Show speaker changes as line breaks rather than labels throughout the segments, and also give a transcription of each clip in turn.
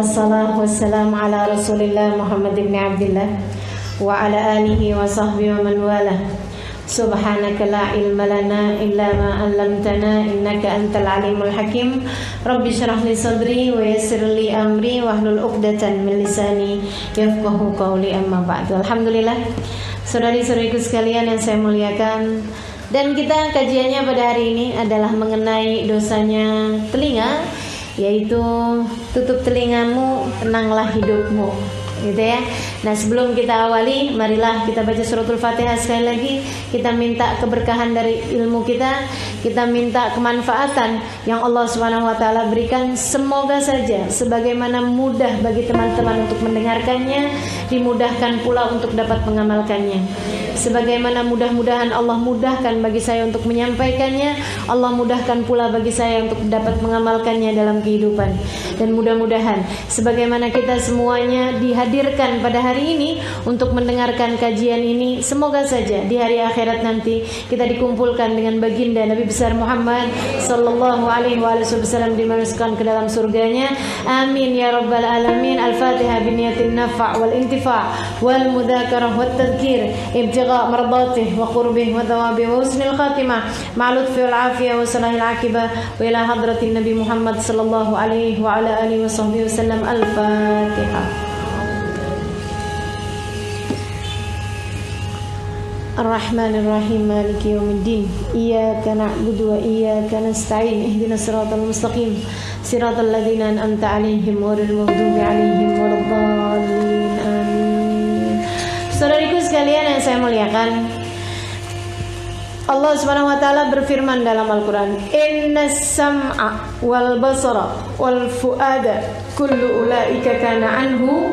Wassalatu wassalamu ala Rasulillah Muhammad ibn Abdillah wa ala alihi wa sahbihi wa man wala. Subhanaka la ilma lana illa ma 'allamtana innaka antal alimul hakim. Rabbi shrah li sadri wa yassir li amri wahlul 'uqdatan min lisani yafqahu qawli, amma ba'du. Alhamdulillah, saudari-saudariku sekalian yang saya muliakan, dan kita kajiannya pada hari ini adalah mengenai dosanya telinga, yaitu tutup telingamu, tenanglah hidupmu, gitu ya. Nah, sebelum kita awali, marilah kita baca suratul Fatihah sekali lagi. Kita minta keberkahan dari ilmu kita minta kemanfaatan yang Allah Subhanahu wa taala berikan. Semoga saja sebagaimana mudah bagi teman-teman untuk mendengarkannya, dimudahkan pula untuk dapat mengamalkannya. Sebagaimana mudah-mudahan Allah mudahkan bagi saya untuk menyampaikannya, Allah mudahkan pula bagi saya untuk dapat mengamalkannya dalam kehidupan. Dan mudah-mudahan sebagaimana kita semuanya dihadirkan pada hari ini untuk mendengarkan kajian ini, semoga saja di hari akhirat nanti kita dikumpulkan dengan baginda Nabi besar Muhammad sallallahu alaihi wasallam, dimasukkan ke dalam surganya. Amin ya rabbal alamin. Al-Fatihah biniyatin nafa' wal intifa' wal mudzakarah wat tadhkir ibtigha' mardatih wa qurbih wa thawabi wa husnil khatimah ma'al lutfi wal afiyah wa salahil aqibah wa ila hadratin Nabi Muhammad sallallahu alaihi wa ala alihi wa sahbihi wasallam. Al-Fatihah. Ar-Rahmanir-Rahim, Maliki yaumiddin. Iyyaka na'budu wa iyyaka nasta'in. Ihdinas siratal mustaqim, siratal ladzina an'amta 'alaihim ghairil maghdubi 'alaihim waladdallin. Amin. Saudariku sekalian yang saya muliakan, Allah Subhanahu wa taala berfirman dalam Al-Qur'an, "Innas sam'a wal basara wal fuada kullu ulaika kana anhu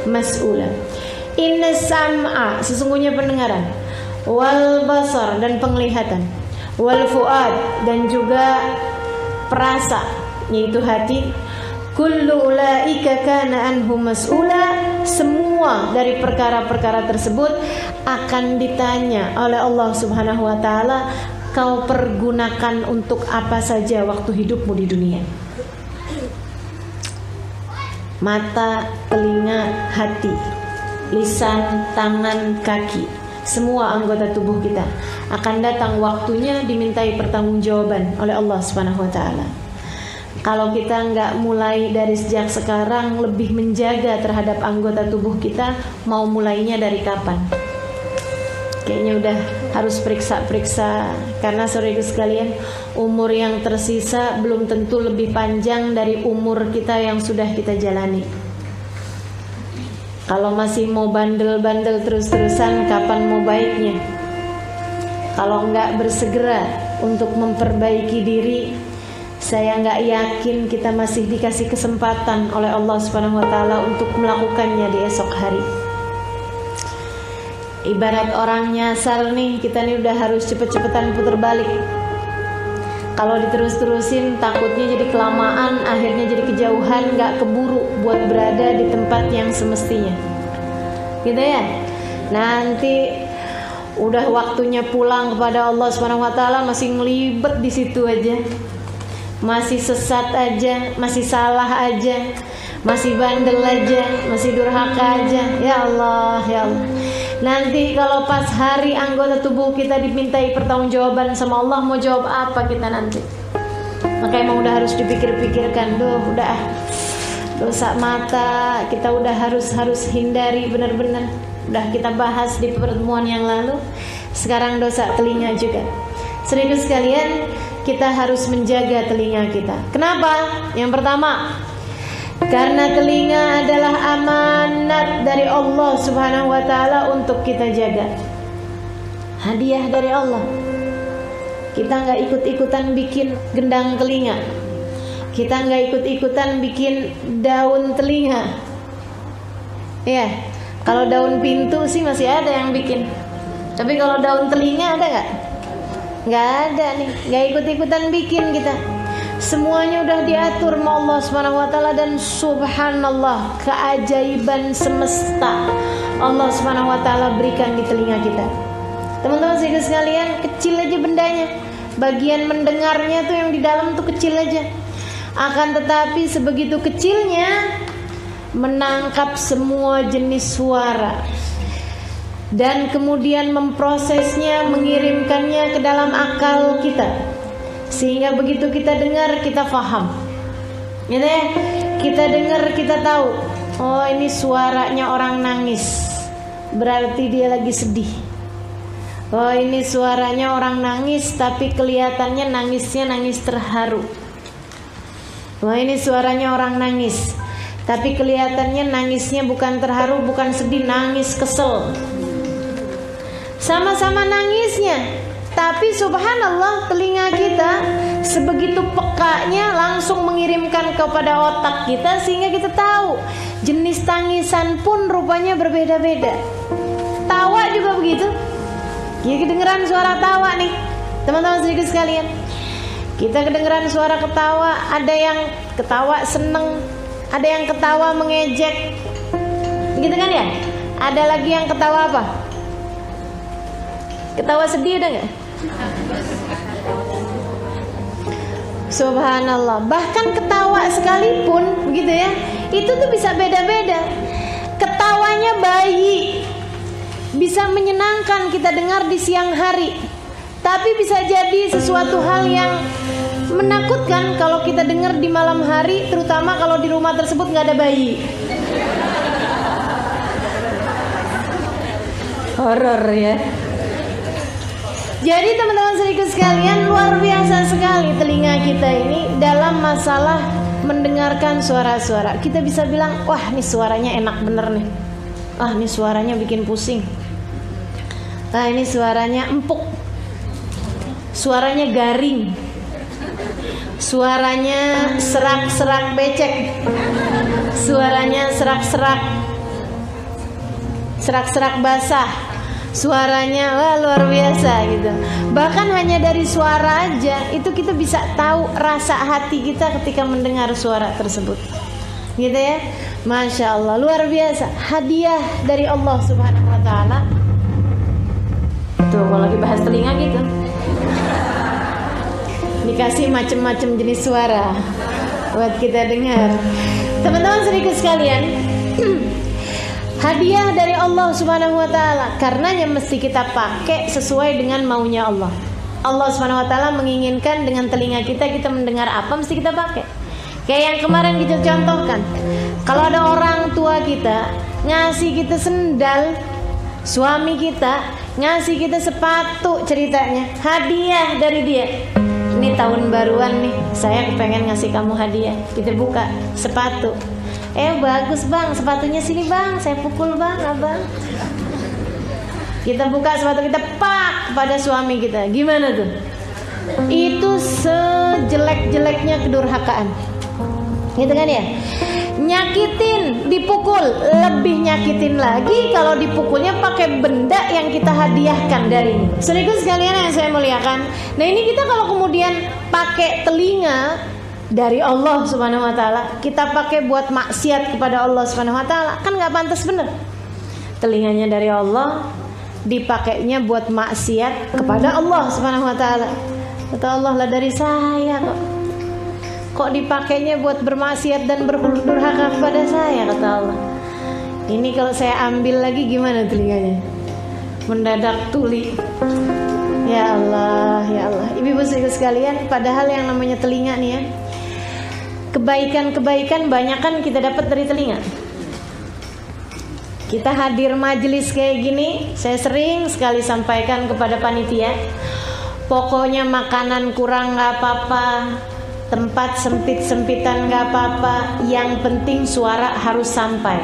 mas'ula." Innas sam'a, sesungguhnya pendengaran, wal basar, dan penglihatan, wal fuad, dan juga perasa, yaitu hati, kullu ulaika kana anhu mas'ula, semua dari perkara-perkara tersebut akan ditanya oleh Allah Subhanahu wa taala. Kau pergunakan untuk apa saja waktu hidupmu di dunia? Mata, telinga, hati, lisan, tangan, kaki, semua anggota tubuh kita akan datang waktunya dimintai pertanggungjawaban oleh Allah Subhanahu wa taala. Kalau kita nggak mulai dari sejak sekarang lebih menjaga terhadap anggota tubuh kita, mau mulainya dari kapan? Kayaknya udah harus periksa-periksa, karena saudaraku sekalian, umur yang tersisa belum tentu lebih panjang dari umur kita yang sudah kita jalani. Kalau masih mau bandel-bandel terus-terusan, kapan mau baiknya? Kalau enggak bersegera untuk memperbaiki diri, saya enggak yakin kita masih dikasih kesempatan oleh Allah Subhanahu wa taala untuk melakukannya di esok hari. Ibarat orang nyasar nih, kita nih udah harus cepet-cepetan putar balik. Kalau diterus-terusin takutnya jadi kelamaan, akhirnya jadi kejauhan, gak keburu buat berada di tempat yang semestinya, gitu ya. Nanti udah waktunya pulang kepada Allah Subhanahu wa taala masih ngelibet di situ aja, masih sesat aja, masih salah aja, masih bandel aja, masih durhaka aja. Ya Allah, ya Allah. Nanti kalau pas hari anggota tubuh kita dimintai pertanggungjawaban sama Allah, mau jawab apa kita nanti? Makanya emang udah harus dipikir-pikirkan. Udah dosa mata kita udah harus hindari benar-benar. Udah kita bahas di pertemuan yang lalu. Sekarang dosa telinga juga. Saudara sekalian, kita harus menjaga telinga kita. Kenapa? Yang pertama, karena telinga adalah amanat dari Allah Subhanahu wa taala untuk kita jaga. Hadiah dari Allah. Kita nggak ikut-ikutan bikin gendang telinga. Kita nggak ikut-ikutan bikin daun telinga. Ya, kalau daun pintu sih masih ada yang bikin. Tapi kalau daun telinga ada nggak? Nggak ada nih. Nggak ikut-ikutan bikin kita. Semuanya udah diatur sama Allah Subhanahu wa taala, dan subhanallah, keajaiban semesta Allah Subhanahu wa taala berikan di telinga kita. Teman-teman sekalian, kecil aja bendanya. Bagian mendengarnya tuh yang di dalam tuh kecil aja. Akan tetapi sebegitu kecilnya menangkap semua jenis suara dan kemudian memprosesnya, mengirimkannya ke dalam akal kita, sehingga begitu kita dengar kita paham, gitu ya. Kita dengar kita tahu, oh ini suaranya orang nangis, berarti dia lagi sedih. Oh ini suaranya orang nangis, tapi kelihatannya nangisnya nangis terharu. Oh ini suaranya orang nangis, tapi kelihatannya nangisnya bukan terharu, bukan sedih, nangis kesel. Sama-sama nangisnya, tapi subhanallah telinga kita sebegitu pekanya langsung mengirimkan kepada otak kita, sehingga kita tahu jenis tangisan pun rupanya berbeda-beda. Tawa juga begitu. Kita kedengeran suara tawa nih, teman-teman sedikit sekalian. Kita kedengeran suara ketawa, ada yang ketawa seneng, ada yang ketawa mengejek, gitu kan ya? Ada lagi yang ketawa apa? Ketawa sedih, ada nggak? Subhanallah, bahkan ketawa sekalipun begitu ya, itu tuh bisa beda-beda. Ketawanya bayi bisa menyenangkan kita dengar di siang hari, tapi bisa jadi sesuatu hal yang menakutkan kalau kita dengar di malam hari, terutama kalau di rumah tersebut nggak ada bayi. Horor ya. Jadi teman-teman sedikit sekalian, luar biasa sekali telinga kita ini dalam masalah mendengarkan suara-suara. Kita bisa bilang, wah ini suaranya enak bener nih. Ah ini suaranya bikin pusing. Ah ini suaranya empuk. Suaranya garing. Suaranya serak-serak becek. Suaranya serak-serak basah. Suaranya wah luar biasa gitu. Bahkan hanya dari suara aja itu kita bisa tahu rasa hati kita ketika mendengar suara tersebut, gitu ya. Masya Allah, luar biasa. Hadiah dari Allah Subhanahu Wa Taala. Tuh kalau lagi bahas telinga gitu, dikasih macam-macam jenis suara buat kita dengar. Teman-teman sedikit sekalian, hadiah dari Allah Subhanahu Wa Taala, karenanya mesti kita pakai sesuai dengan maunya Allah. Allah Subhanahu Wa Taala menginginkan dengan telinga kita mendengar apa, mesti kita pakai. Kayak yang kemarin kita contohkan, kalau ada orang tua kita ngasih kita sendal, suami kita ngasih kita sepatu, ceritanya hadiah dari dia. Ini tahun baruan nih, saya pengen ngasih kamu hadiah. Kita buka sepatu. Bagus bang, sepatunya sini bang, saya pukul bang, abang. Kita buka sepatu kita, pak, pada suami kita. Gimana tuh? Itu sejelek-jeleknya kedurhakaan, gitu kan ya? Nyakitin, dipukul, lebih nyakitin lagi kalau dipukulnya pakai benda yang kita hadiahkan darinya. Saudaraku sekalian yang saya muliakan, nah ini kita kalau kemudian pakai telinga dari Allah Subhanahu Wa Taala, kita pakai buat maksiat kepada Allah Subhanahu Wa Taala, kan nggak pantas bener. Telinganya dari Allah, dipakainya buat maksiat kepada Allah Subhanahu Wa Taala. Kata Allah, lah dari saya kok dipakainya buat bermaksiat dan berdurhaka kepada saya, kata Allah. Ini kalau saya ambil lagi gimana telinganya? Mendadak tuli. Ya Allah, ya Allah. Ibu-ibu sekalian, padahal yang namanya telinga nih ya, kebaikan-kebaikan banyak kan kita dapat dari telinga. Kita hadir majelis kayak gini, saya sering sekali sampaikan kepada panitia, pokoknya makanan kurang gak apa-apa, tempat sempit-sempitan gak apa-apa, yang penting suara harus sampai.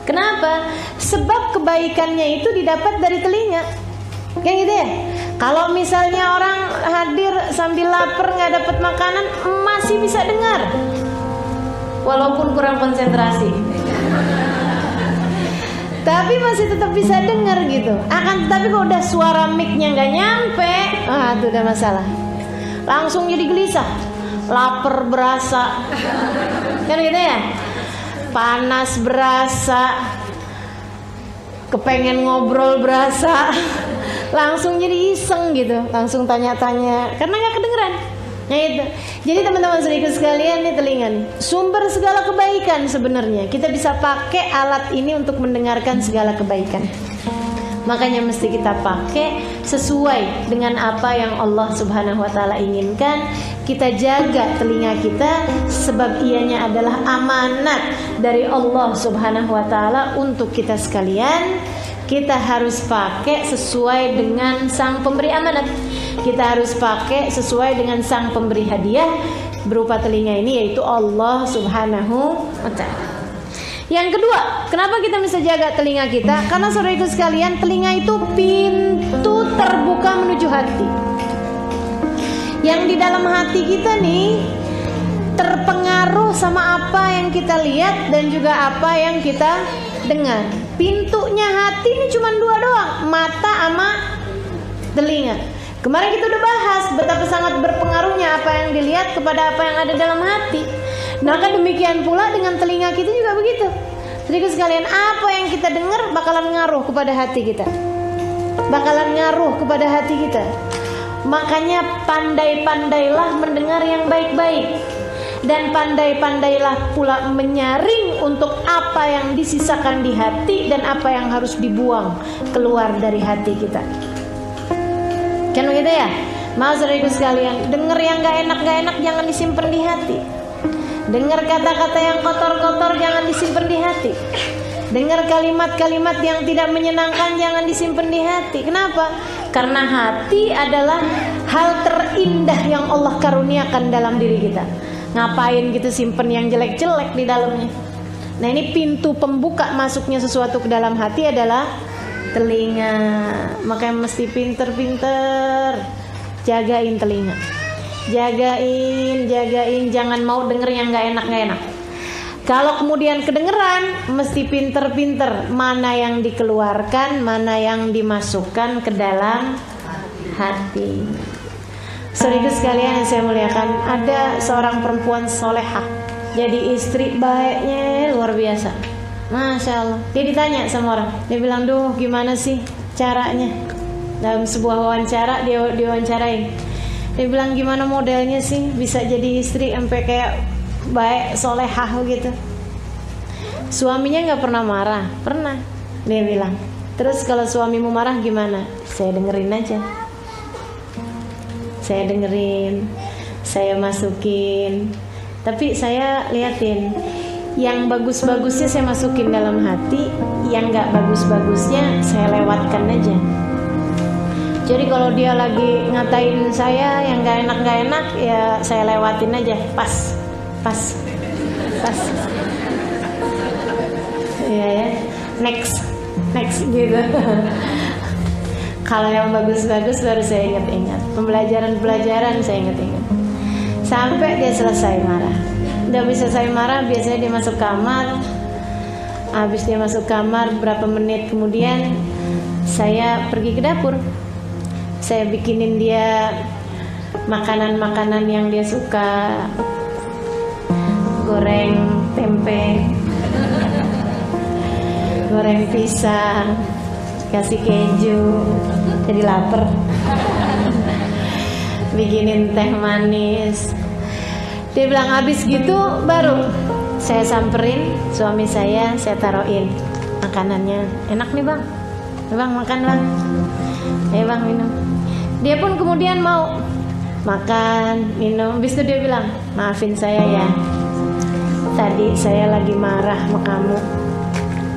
Kenapa? Sebab kebaikannya itu didapat dari telinga, kayak gitu ya. Kalau misalnya orang hadir sambil lapar nggak dapat makanan, masih bisa dengar, walaupun kurang konsentrasi, tapi masih tetap bisa dengar gitu. Akan tetapi kalau udah suara mic-nya nggak nyampe, itu udah masalah. Langsung jadi gelisah, lapar berasa, kan gitu ya. Panas berasa, kepengen ngobrol berasa. Langsung jadi iseng gitu, langsung tanya-tanya karena nggak kedengeran. Nah itu. Jadi teman-teman saudaraku sekalian, nih telinga nih, sumber segala kebaikan sebenarnya. Kita bisa pakai alat ini untuk mendengarkan segala kebaikan. Makanya mesti kita pakai sesuai dengan apa yang Allah Subhanahu wa taala inginkan. Kita jaga telinga kita sebab ianya adalah amanat dari Allah Subhanahu wa taala untuk kita sekalian. Kita harus pakai sesuai dengan sang pemberi amanat. Kita harus pakai sesuai dengan sang pemberi hadiah berupa telinga ini, yaitu Allah Subhanahu wa ta'ala. Yang kedua, kenapa kita bisa jaga telinga kita? Karena saudaraku sekalian, telinga itu pintu terbuka menuju hati. Yang di dalam hati kita nih terpengaruh sama apa yang kita lihat dan juga apa yang kita dengar. Pintunya hati ini cuma dua doang, mata sama telinga. Kemarin kita udah bahas betapa sangat berpengaruhnya apa yang dilihat kepada apa yang ada dalam hati. Maka demikian pula dengan telinga kita juga begitu. Jadi sekalian, apa yang kita dengar bakalan ngaruh kepada hati kita, bakalan ngaruh kepada hati kita. Makanya pandai-pandailah mendengar yang baik-baik, dan pandai-pandailah pula menyaring untuk apa yang disisakan di hati dan apa yang harus dibuang keluar dari hati kita. Kan begitu ya? Mau saudaraku sekalian, dengar yang gak enak jangan disimpan di hati. Dengar kata-kata yang kotor-kotor jangan disimpan di hati. Dengar kalimat-kalimat yang tidak menyenangkan jangan disimpan di hati. Kenapa? Karena hati adalah hal terindah yang Allah karuniakan dalam diri kita. Ngapain gitu simpen yang jelek-jelek di dalamnya? Nah, ini pintu pembuka masuknya sesuatu ke dalam hati adalah telinga. Makanya mesti pinter-pinter jagain telinga. Jagain, jangan mau denger yang gak enak. Kalau kemudian kedengeran, mesti pinter-pinter mana yang dikeluarkan, mana yang dimasukkan ke dalam hati. Saudaraku sekalian yang saya muliakan, ada seorang perempuan solehah, jadi istri baiknya luar biasa, Masya Allah. Dia ditanya sama orang, dia bilang, duh gimana sih caranya? Dalam sebuah wawancara dia wawancarain, dia bilang gimana modelnya sih bisa jadi istri sampai kayak baik solehah gitu. Suaminya gak pernah marah, pernah. Dia bilang, terus kalau suamimu marah gimana? Saya dengerin aja. Saya dengerin, saya masukin, tapi saya liatin yang bagus-bagusnya saya masukin dalam hati, yang gak bagus-bagusnya saya lewatkan aja. Jadi kalau dia lagi ngatain saya yang gak enak ya saya lewatin aja, pas ya, next gitu. Kalau yang bagus-bagus baru saya ingat-ingat, pembelajaran saya ingat-ingat sampai dia selesai marah. Udah bisa selesai marah, biasanya dia masuk kamar. Habis dia masuk kamar, berapa menit kemudian saya pergi ke dapur. Saya bikinin dia makanan-makanan yang dia suka, goreng tempe, goreng pisang, kasih keju, jadi lapar. Bikinin teh manis. Dia bilang habis gitu baru saya samperin suami saya taruhin makanannya. Enak nih bang, makan bang, bang minum. Dia pun kemudian mau makan, minum. Habis itu dia bilang, maafin saya ya, tadi saya lagi marah sama kamu.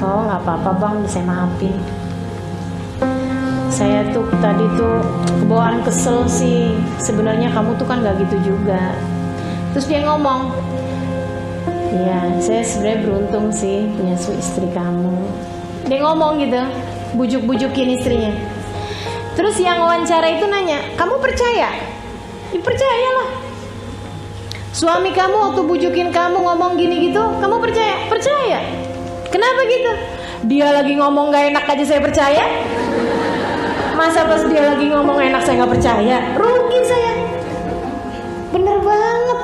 Oh nggak apa-apa bang, saya maafin. Saya tuh tadi tuh kebawaan kesel sih. Sebenarnya kamu tuh kan gak gitu juga. Terus dia ngomong, iya saya sebenarnya beruntung sih punya istri kamu. Dia ngomong gitu, bujuk-bujukin istrinya. Terus yang wawancara itu nanya, kamu percaya? Ya percayalah. Suami kamu waktu bujukin kamu ngomong gini gitu, kamu percaya? Percaya. Kenapa gitu? Dia lagi ngomong gak enak aja saya percaya. Masa pas dia lagi ngomong enak saya gak percaya? Rugi saya. Bener banget.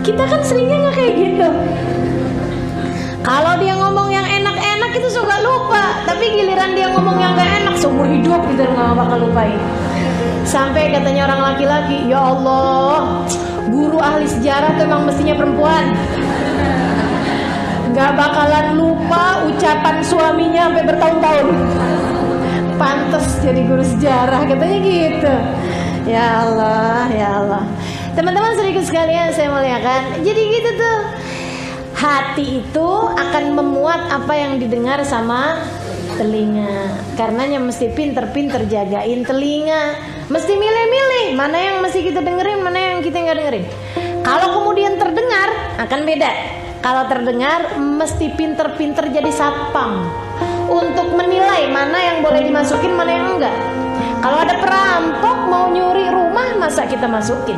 Kita kan seringnya gak kayak gitu. Kalau dia ngomong yang enak-enak itu suka lupa, tapi giliran dia ngomong yang gak enak seumur hidup kita gak bakal lupain. Sampai katanya orang laki-laki, ya Allah, Guru ahli sejarah tuh emang mestinya perempuan. Gak bakalan lupa ucapan suaminya sampai bertahun-tahun. Pantes jadi guru sejarah katanya gitu. Ya Allah, ya Allah. Teman-teman sedikit sekalian saya muliakan. Jadi gitu tuh. Hati itu akan memuat apa yang didengar sama telinga. Karenanya mesti pinter-pinter jagain telinga. Mesti milih-milih mana yang mesti kita dengerin, mana yang kita nggak dengerin. Kalau kemudian terdengar akan beda. Kalau terdengar mesti pinter-pinter jadi satpam untuk menilai mana yang boleh dimasukin, mana yang enggak. Kalau ada perampok mau nyuri rumah, masa kita masukin?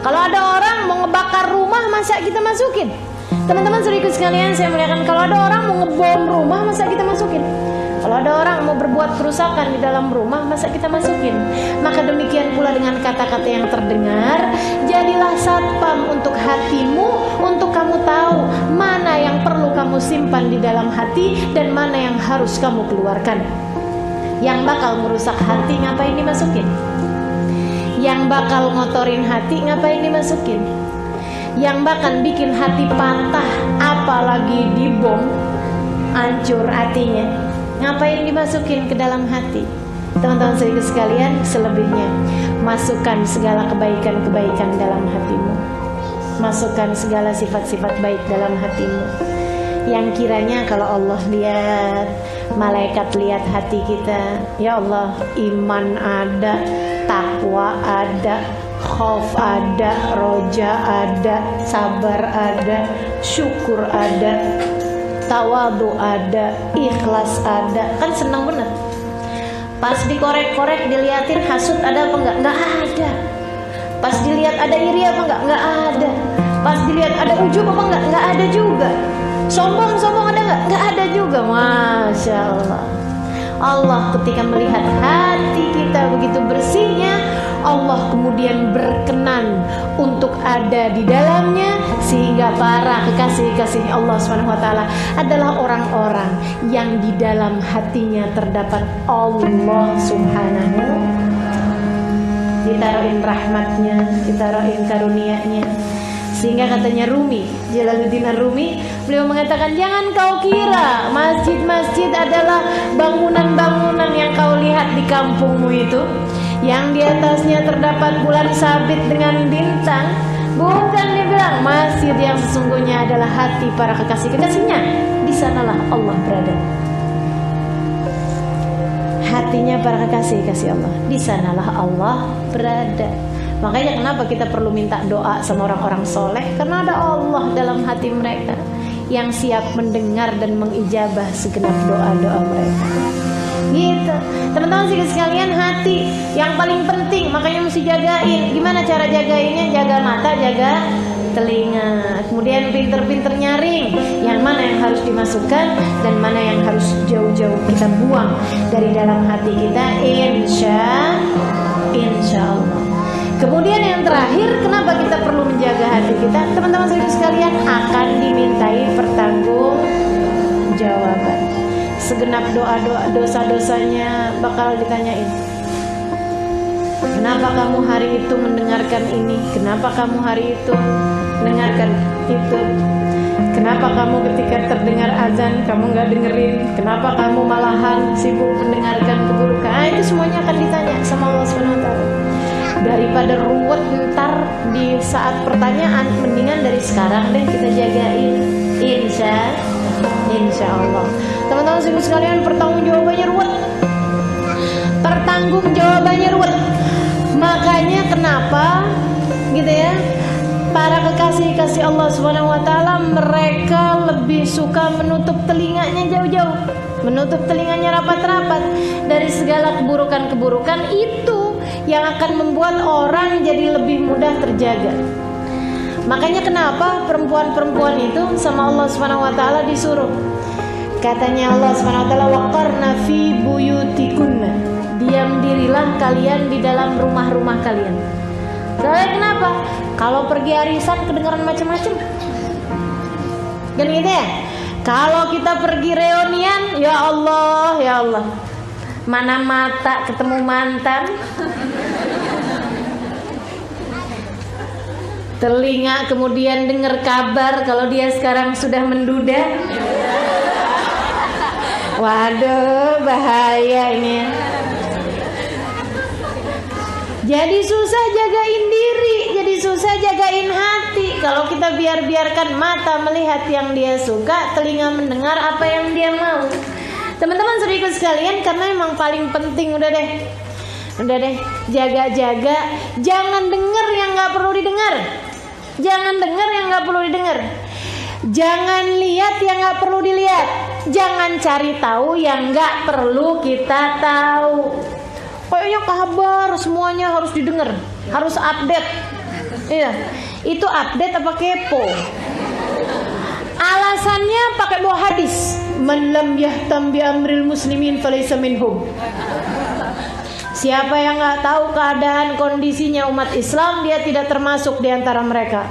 Kalau ada orang mau ngebakar rumah, masa kita masukin? Teman-teman saudaraku sekalian saya muliakan, kalau ada orang mau ngebom rumah, masa kita masukin? Kalau ada orang mau berbuat kerusakan di dalam rumah, masa kita masukin? Maka demikian pula dengan kata-kata yang terdengar. Jadilah satpam untuk hatimu, untuk kamu tahu mana yang perlu kamu simpan di dalam hati dan mana yang harus kamu keluarkan. Yang bakal merusak hati ngapain dimasukin? Yang bakal ngotorin hati ngapain dimasukin? Yang bakal bikin hati patah, apalagi dibom, hancur hatinya, ngapain dimasukin ke dalam hati? Teman-teman saudara sekalian, selebihnya masukkan segala kebaikan-kebaikan dalam hatimu. Masukkan segala sifat-sifat baik dalam hatimu. Yang kiranya kalau Allah lihat, malaikat lihat hati kita, ya Allah, iman ada, takwa ada, khauf ada, roja ada, sabar ada, syukur ada, tawadu ada, ikhlas ada. Kan senang bener. Pas dikorek-korek diliatin hasud ada apa enggak? Enggak ada. Pas dilihat ada iri apa enggak? Enggak ada. Pas dilihat ada ujub apa enggak? Enggak ada juga. Sombong-sombong ada enggak? Enggak ada juga. Masya Allah. Allah ketika melihat hati kita begitu bersihnya, Allah kemudian berkenan untuk ada di dalamnya, sehingga para kekasih-kekasih Allah SWT adalah orang-orang yang di dalam hatinya terdapat Allah Subhanahu, ditaruhin rahmatnya, ditaruhin karunia-Nya. Sehingga katanya Rumi, Jalaluddin Ar-Rumi, beliau mengatakan, jangan kau kira masjid-masjid adalah bangunan-bangunan yang kau lihat di kampungmu itu, yang di atasnya terdapat bulan sabit dengan bintang. Bukan, dia bilang, masjid yang sesungguhnya adalah hati para kekasih-kekasihnya. Di sanalah Allah berada. Hatinya para kekasih-kekasih Allah, di sanalah Allah berada. Makanya kenapa kita perlu minta doa sama orang-orang soleh? Karena ada Allah dalam hati mereka yang siap mendengar dan mengijabah segenap doa-doa mereka. Gitu. Teman-teman sekalian, hati yang paling penting, makanya mesti jagain. Gimana cara jagainnya? Jaga mata, jaga telinga. Kemudian pinter-pinter nyaring yang mana yang harus dimasukkan dan mana yang harus jauh-jauh kita buang dari dalam hati kita. Insya Allah. Kemudian yang terakhir, kenapa kita perlu menjaga hati kita? Teman-teman sekalian, akan dimintai pertanggungjawaban. Segenap doa-doa, dosa-dosanya bakal ditanyain. Kenapa kamu hari itu mendengarkan ini? Kenapa kamu hari itu mendengarkan itu? Kenapa kamu ketika terdengar azan kamu nggak dengerin? Kenapa kamu malahan sibuk mendengarkan keburukan? Itu semuanya akan ditanya sama Allah SWT. Daripada ruwet ntar di saat pertanyaan, mendingan dari sekarang deh kita jagain. Insya Allah. Teman-teman sekalian, pertanggungjawabannya ruwet. Pertanggungjawabannya ruwet. Makanya kenapa gitu ya, para kekasih-kasih Allah SWT, mereka lebih suka menutup telinganya jauh-jauh, menutup telinganya rapat-rapat dari segala keburukan-keburukan itu yang akan membuat orang jadi lebih mudah terjaga. Makanya kenapa perempuan-perempuan itu sama Allah SWT disuruh, katanya Allah SWT, waqarna fi buyutikunna, diam dirilah kalian di dalam rumah-rumah kalian. Soalnya kenapa? Kalau pergi arisan kedengaran macam-macam, kan gitu ya. Kalau kita pergi reunian, ya Allah, mana mata ketemu mantan. telinga kemudian dengar kabar kalau dia sekarang sudah menduda. Waduh, bahaya ini ya. Jadi susah jagain diri, jadi susah jagain hati. Kalau kita biarkan mata melihat yang dia suka, telinga mendengar apa yang dia mau. Teman-teman saudaraku sekalian, karena emang paling penting udah deh, jaga-jaga, jangan dengar yang nggak perlu didengar, jangan dengar yang nggak perlu didengar, jangan lihat yang nggak perlu dilihat, jangan cari tahu yang nggak perlu kita tahu. Kayaknya kabar semuanya harus didengar, harus update. Iya, itu update apa kepo? Alasannya pakai bawa hadis, man lam yahtam bi amril muslimin falaysa minhum. Siapa yang nggak tahu keadaan kondisinya umat Islam, dia tidak termasuk di antara mereka.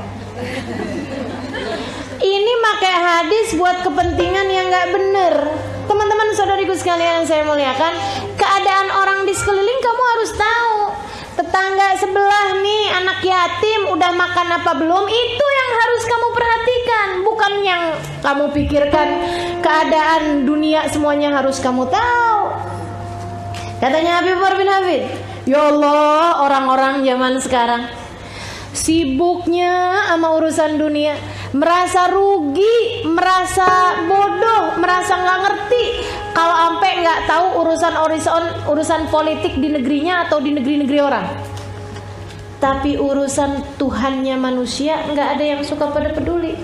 Ini pakai hadis buat kepentingan yang nggak benar. Teman-teman saudariku sekalian yang saya muliakan, keadaan orang di sekeliling kamu harus tahu. Tetangga sebelah nih anak yatim udah makan apa belum, itu yang harus kamu perhatikan, bukan yang kamu pikirkan keadaan dunia semuanya harus kamu tahu. Katanya Habib Umar bin Hafid, ya Allah, orang-orang zaman sekarang sibuknya sama urusan dunia, merasa rugi, merasa bodoh, merasa nggak ngerti kalau sampai nggak tahu urusan politik di negerinya atau di negeri-negeri orang. Tapi urusan Tuhannya manusia nggak ada yang suka pada peduli.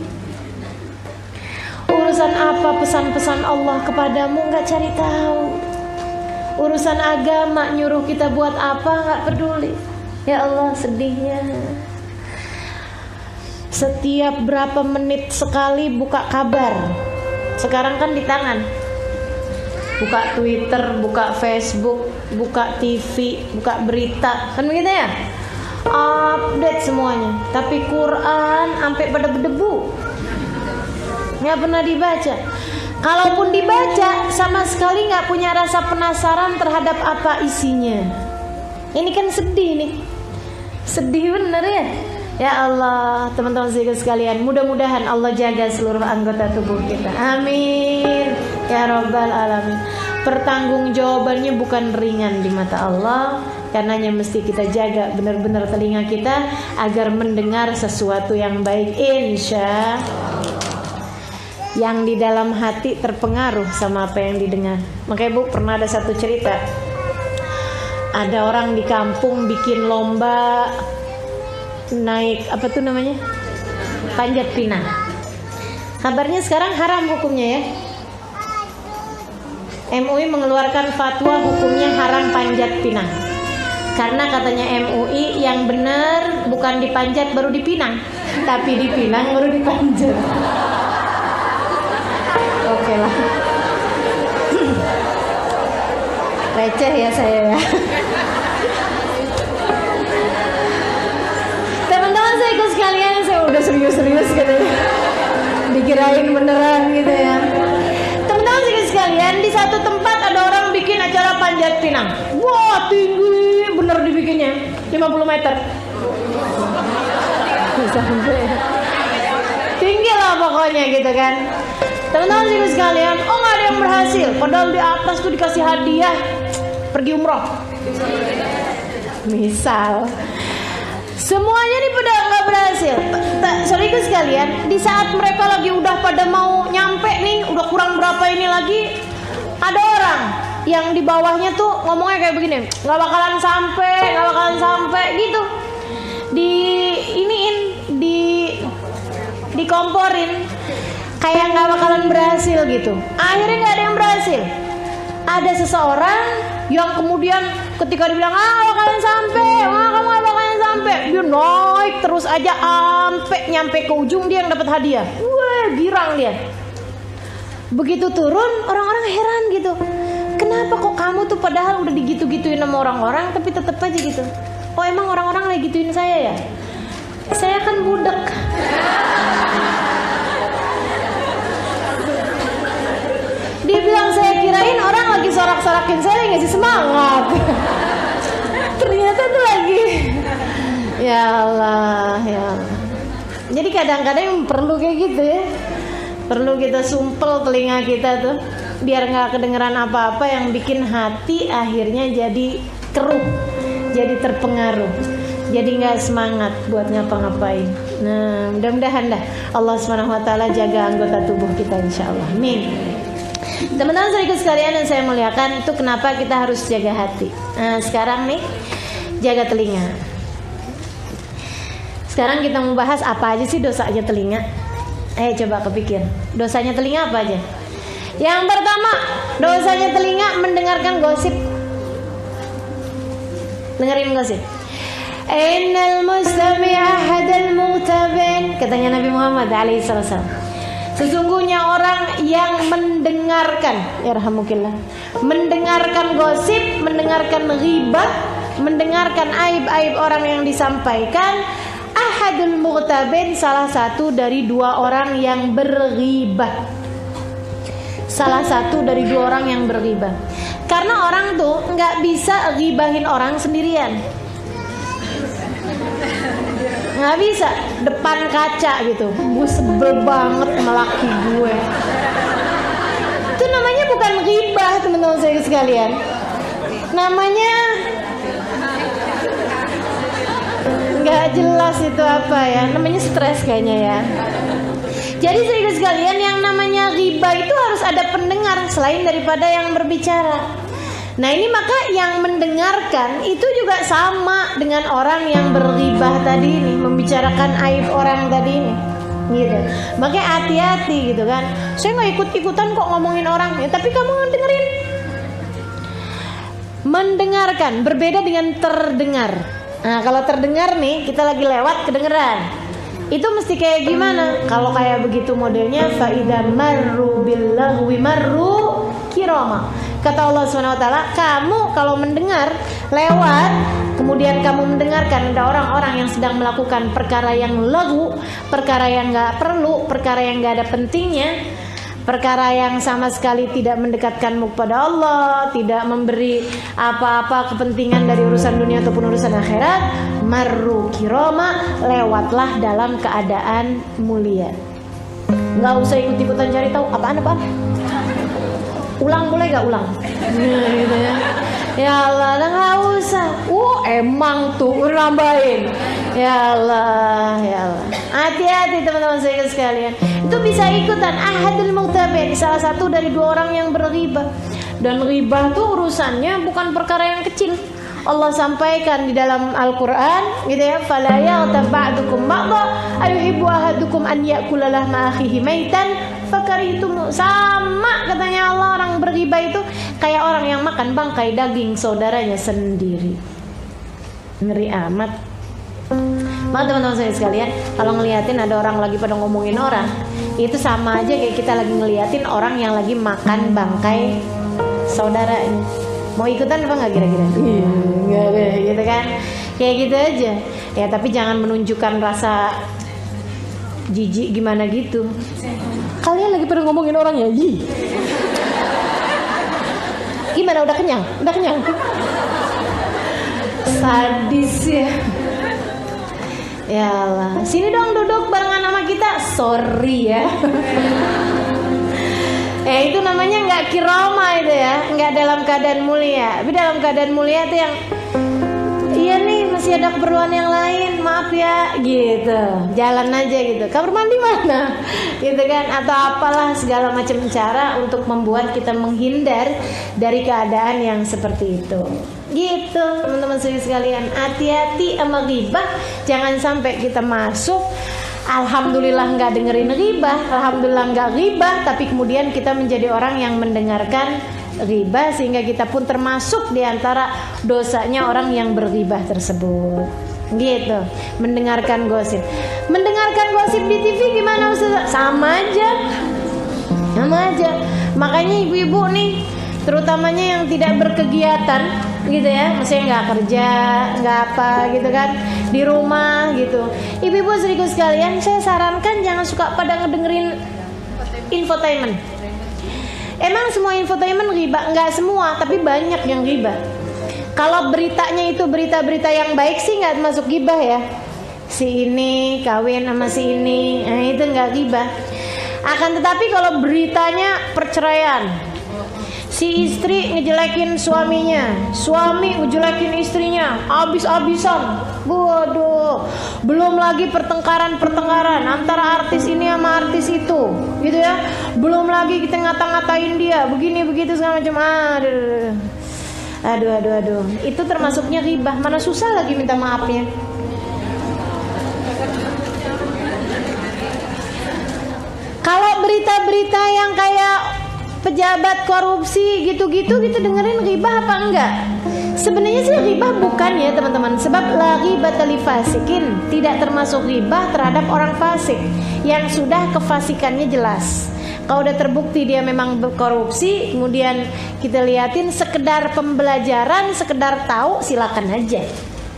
Urusan apa pesan-pesan Allah kepadamu nggak cari tahu. Urusan agama nyuruh kita buat apa nggak peduli. Ya Allah, sedihnya. Setiap berapa menit sekali buka kabar. Sekarang kan di tangan. Buka Twitter, buka Facebook, buka TV, buka berita, kan begitu ya? Update semuanya. Tapi Quran sampai pada berdebu, nggak pernah dibaca. Kalaupun dibaca, sama sekali nggak punya rasa penasaran terhadap apa isinya. Ini kan sedih nih, sedih bener ya. Ya Allah, teman-teman sekalian, mudah-mudahan Allah jaga seluruh anggota tubuh kita. Amin ya Rabbal Alamin. Pertanggungjawabannya bukan ringan di mata Allah. Karenanya mesti kita jaga benar-benar telinga kita agar mendengar sesuatu yang baik, insya yang di dalam hati terpengaruh sama apa yang didengar. Makanya Bu, pernah ada satu cerita, ada orang di kampung bikin lomba naik apa tuh namanya, panjat pinang. Kabarnya sekarang haram hukumnya ya. MUI mengeluarkan fatwa hukumnya haram panjat pinang. Karena katanya MUI yang benar bukan dipanjat baru dipinang, tapi dipinang baru dipanjat. Oke lah. Receh ya saya ya. Teman-teman saya ikut sekalian, saya udah serius-serius katanya. Dikirain beneran gitu ya. Teman-teman saya ikut sekalian, di satu tempat ada orang bikin acara panjat pinang. Wah, tinggi bener dibikinnya, 50 meter. Sampai tinggi lah pokoknya gitu kan. Teman-teman saya ikut sekalian, oh nggak ada yang berhasil. Padahal di atas tuh dikasih hadiah pergi umroh. Misal semuanya nih pada nggak berhasil. Saudaraku sekalian, di saat mereka lagi udah pada mau nyampe nih, udah kurang berapa ini lagi, ada orang yang di bawahnya tuh ngomongnya kayak begini, nggak bakalan sampai gitu. Di iniin, dikomporin, kayak nggak bakalan berhasil gitu. Akhirnya nggak ada yang berhasil. Ada seseorang yang kemudian ketika dibilang bakalan sampai, kamu nggak bakalan sampai, dia naik terus aja sampai nyampe ke ujung, dia yang dapat hadiah. Wah, girang dia. Begitu turun, orang-orang heran gitu. Kenapa kok kamu tuh padahal udah digitu-gituin sama orang-orang tapi tetap aja gitu? Oh, emang orang-orang lagi gituin saya ya? Saya kan budak. Dia bilang, saya kirain orang lagi sorak-sorakin saya, ngasih semangat. Ternyata tuh lagi. Ya Allah, ya Allah. Jadi kadang-kadang perlu kayak gitu ya. Perlu kita sumpel telinga kita tuh biar nggak kedengeran apa-apa yang bikin hati akhirnya jadi keruh, jadi terpengaruh, jadi nggak semangat buat ngapa-ngapain. Nah, mudah-mudahan dah Allah SWT jaga anggota tubuh kita, insyaallah. Amin. Teman-teman saudaraku sekalian yang saya muliakan, itu kenapa kita harus jaga hati. Nah, sekarang nih jaga telinga. Sekarang kita mau bahas apa aja sih dosanya telinga. Coba kepikir, dosanya telinga apa aja? Yang pertama, dosanya telinga mendengarkan gosip. Dengerin gosip. Innal mustami'a hadal mughtabin, katanya Nabi Muhammad alaihissalam. Sesungguhnya orang yang mendengarkan, yarhamukillah, mendengarkan gosip, mendengarkan ghibah, mendengarkan aib-aib orang yang disampaikan, ahadul mughtabin, salah satu dari dua orang yang berghibah. Salah satu dari dua orang yang berghibah. Karena orang tuh nggak bisa ghibahin orang sendirian. Nggak bisa depan kaca gitu. Gue sebel banget sama laki gue. Itu namanya bukan ghibah, teman-teman saya sekalian. Namanya nggak jelas itu apa ya. Namanya stres kayaknya ya. Jadi saudara sekalian, yang namanya ghibah itu harus ada pendengar selain daripada yang berbicara. Nah ini maka yang mendengarkan itu juga sama dengan orang yang berghibah tadi ini, membicarakan aib orang tadi ini, gitu. Makanya hati-hati gitu kan. Saya nggak ikut-ikutan kok ngomongin orang, ya tapi kamu dengerin. Mendengarkan berbeda dengan terdengar. Nah kalau terdengar nih, kita lagi lewat kedengeran. Itu mesti kayak gimana? Kalau kayak begitu modelnya, faida marru billaghwi marru kirama. Kata Allah SWT, kamu kalau mendengar lewat, kemudian kamu mendengarkan ada orang-orang yang sedang melakukan perkara yang laghu, perkara yang nggak perlu, perkara yang nggak ada pentingnya, perkara yang sama sekali tidak mendekatkanmu kepada Allah, tidak memberi apa-apa kepentingan dari urusan dunia ataupun urusan akhirat, marru kirama, lewatlah dalam keadaan mulia. Nggak usah ikut-ikutan cari tahu apaan. Ulang boleh gak ulang? Nah, gitu ya. Ya Allah, nggak usah. Emang tuh nambahin. Ya Allah, ya Allah. Hati-hati teman-teman saya sekalian. Itu bisa ikutan ahadul mughtabin, salah satu dari dua orang yang berghibah. Dan ghibah tuh urusannya bukan perkara yang kecil. Allah sampaikan di dalam Al-Quran gitu ya, fala yaghtab ba'dukum ba'dha ayuhibbu ahadukum an ya'kula lahma akhihi maitan fakarihtum. Sama katanya Allah, orang berghibah itu kayak orang yang makan bangkai daging saudaranya sendiri. Ngeri amat. Maka teman-teman saya sekalian, kalau ngeliatin ada orang lagi pada ngomongin orang, itu sama aja kayak kita lagi ngeliatin orang yang lagi makan bangkai saudaranya. Mau ikutan apa nggak kira-kira? Nggak deh, gitu kan? Kayak gitu aja. Ya tapi jangan menunjukkan rasa jijik gimana gitu. Kalian lagi pada ngomongin orang ya? Gimana? Udah kenyang? Udah kenyang? Sadis ya. Ya Allah. Sini dong duduk barengan sama kita. Sorry ya. Itu namanya nggak kiroma itu ya, nggak dalam keadaan mulia. Tapi dalam keadaan mulia itu yang iya nih masih ada keperluan yang lain, maaf ya, gitu. Jalan aja gitu. Kamar mandi mana? Gitu kan? Atau apalah segala macam cara untuk membuat kita menghindar dari keadaan yang seperti itu. Gitu teman-teman sekalian, hati-hati sama ghibah. Jangan sampai kita masuk alhamdulillah nggak dengerin ghibah, alhamdulillah nggak ghibah, tapi kemudian kita menjadi orang yang mendengarkan ghibah sehingga kita pun termasuk di antara dosanya orang yang berghibah tersebut. Gitu, mendengarkan gosip. Mendengarkan gosip di TV gimana Ustaz? Sama aja. Makanya ibu-ibu nih, terutamanya yang tidak berkegiatan gitu ya, maksudnya nggak kerja, nggak apa gitu kan, di rumah gitu. Ibu-ibu saudaraku sekalian, saya sarankan jangan suka pada ngedengerin infotainment. Emang semua infotainment ghibah? Nggak semua, tapi banyak yang ghibah. Kalau beritanya itu berita-berita yang baik sih nggak masuk ghibah ya. si ini kawin sama si ini, nah itu nggak ghibah. Akan tetapi kalau beritanya perceraian, si istri ngejelekin suaminya, suami ngejelekin istrinya, abis-abisan, waduh, belum lagi pertengkaran antara artis ini sama artis itu, gitu ya, belum lagi kita ngata-ngatain dia, begini begitu segala macam, aduh, itu termasuknya ghibah, mana susah lagi minta maafnya. Kalau berita-berita yang kayak pejabat korupsi gitu-gitu kita dengerin ghibah apa enggak? Sebenarnya sih ghibah bukan ya teman-teman, sebab la ghibata li fasikin, tidak termasuk ghibah terhadap orang fasik yang sudah kefasikannya jelas. Kalau udah terbukti dia memang berkorupsi, kemudian kita liatin sekedar pembelajaran, sekedar tahu, silakan aja,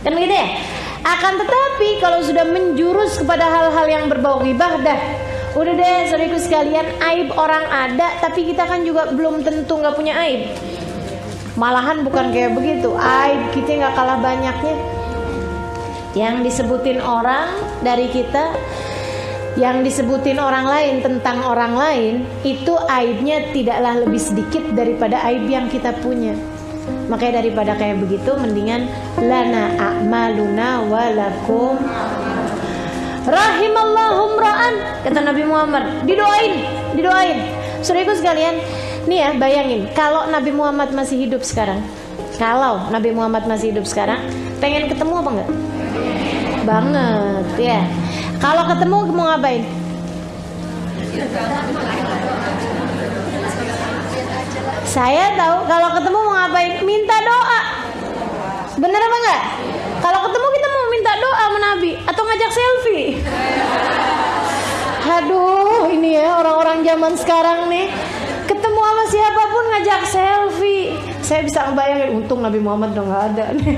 kan gitu ya. Akan tetapi kalau sudah menjurus kepada hal-hal yang berbau ghibah, dah udah deh saudaraku sekalian, aib orang ada, tapi kita kan juga belum tentu nggak punya aib. Malahan bukan kayak begitu, aib kita nggak kalah banyaknya. Yang disebutin orang dari kita, yang disebutin orang lain tentang orang lain, itu aibnya tidaklah lebih sedikit daripada aib yang kita punya. Makanya daripada kayak begitu, mendingan lana a'maluna walakum rahimallahum ra'an, kata Nabi Muhammad, didoain. Saudaraku sekalian, nih ya, bayangin kalau Nabi Muhammad masih hidup sekarang, pengen ketemu apa enggak? Banget ya. Kalau ketemu mau ngapain? Saya tahu kalau ketemu mau ngapain? Minta doa. Bener apa enggak? Kalau ketemu kita mau minta doa sama Nabi atau ngajak selfie. Aduh, ini ya orang-orang zaman sekarang nih, ketemu sama siapapun ngajak selfie. Saya bisa ngebayangin, untung Nabi Muhammad udah nggak ada nih.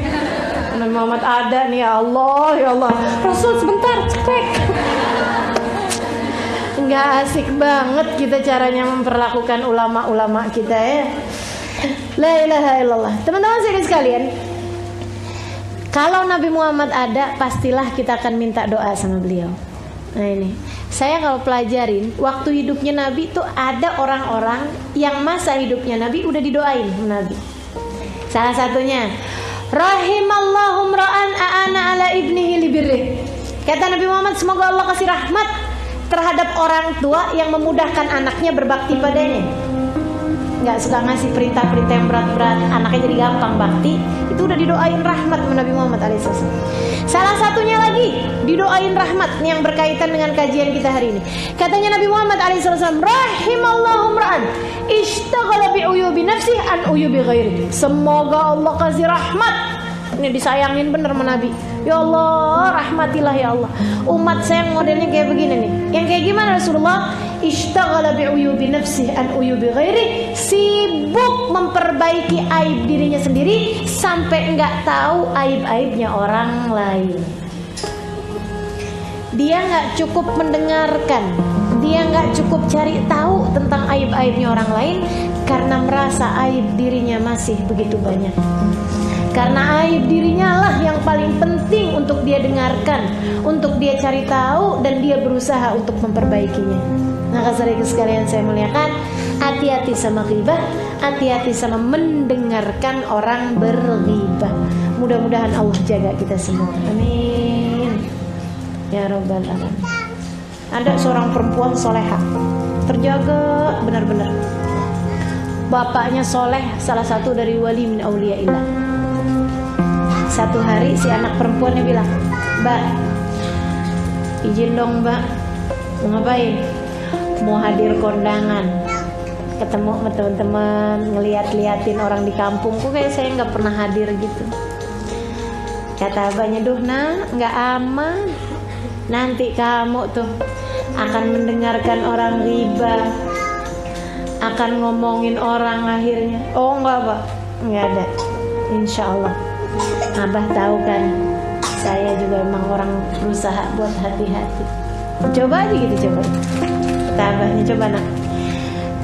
Nabi Muhammad ada nih, ya Allah. Rasul sebentar, cek. Nggak asik banget kita caranya memperlakukan ulama-ulama kita ya. La ilaha illallah. Teman-teman sekalian, kalau Nabi Muhammad ada, pastilah kita akan minta doa sama beliau. Nah ini, saya kalau pelajarin waktu hidupnya Nabi tuh ada orang-orang yang masa hidupnya Nabi udah didoain Nabi. Salah satunya, rahimallahum ra'an a'ana ala ibnihi libirrih. Kata Nabi Muhammad, semoga Allah kasih rahmat terhadap orang tua yang memudahkan anaknya berbakti padanya. Nggak suka ngasih perintah-perintah yang berat-berat, anaknya jadi gampang bakti, itu udah didoain rahmat Nabi Muhammad alaihissalam. Salah satunya lagi didoain rahmat yang berkaitan dengan kajian kita hari ini. Katanya Nabi Muhammad alaihissalam, rahimallahum ra'an ishtaghala bi uyubi nafsi an uyubi ghairi. Semoga Allah kasih rahmat. Ini disayangin bener sama Nabi. Ya Allah, rahmatilah ya Allah. Umat saya yang modelnya kayak begini nih. Yang kayak gimana Rasulullah? Ishtaghala bi'uyubi nafsihi an uyubi ghairi, sibuk memperbaiki aib dirinya sendiri sampai enggak tahu aib-aibnya orang lain. Dia enggak cukup mendengarkan, dia enggak cukup cari tahu tentang aib-aibnya orang lain karena merasa aib dirinya masih begitu banyak. Karena aib dirinya lah yang paling penting untuk dia dengarkan, untuk dia cari tahu, dan dia berusaha untuk memperbaikinya. Maka saudara sekalian saya muliakan, hati-hati sama ghibah, hati-hati sama mendengarkan orang berghibah. Mudah-mudahan Allah jaga kita semua. Amin. Ya Rabbal Alamin. Ada seorang perempuan soleha, terjaga benar-benar. Bapaknya soleh, salah satu dari wali min auliyaillah. Satu hari si anak perempuannya bilang, "Mbak, izin dong Mbak, mau ngapain? Mau hadir kondangan, ketemu sama teman-teman, ngeliat-liatin orang di kampung. Kok kayak saya nggak pernah hadir gitu." Kata abahnya, "Duh nak, nggak aman. Nanti kamu tuh akan mendengarkan orang ghibah, akan ngomongin orang akhirnya." "Oh enggak Pak, nggak ada, insya Allah. Abah tahu kan, saya juga emang orang berusaha buat hati-hati. Coba aja gitu, coba." Kata abahnya, "Coba nak,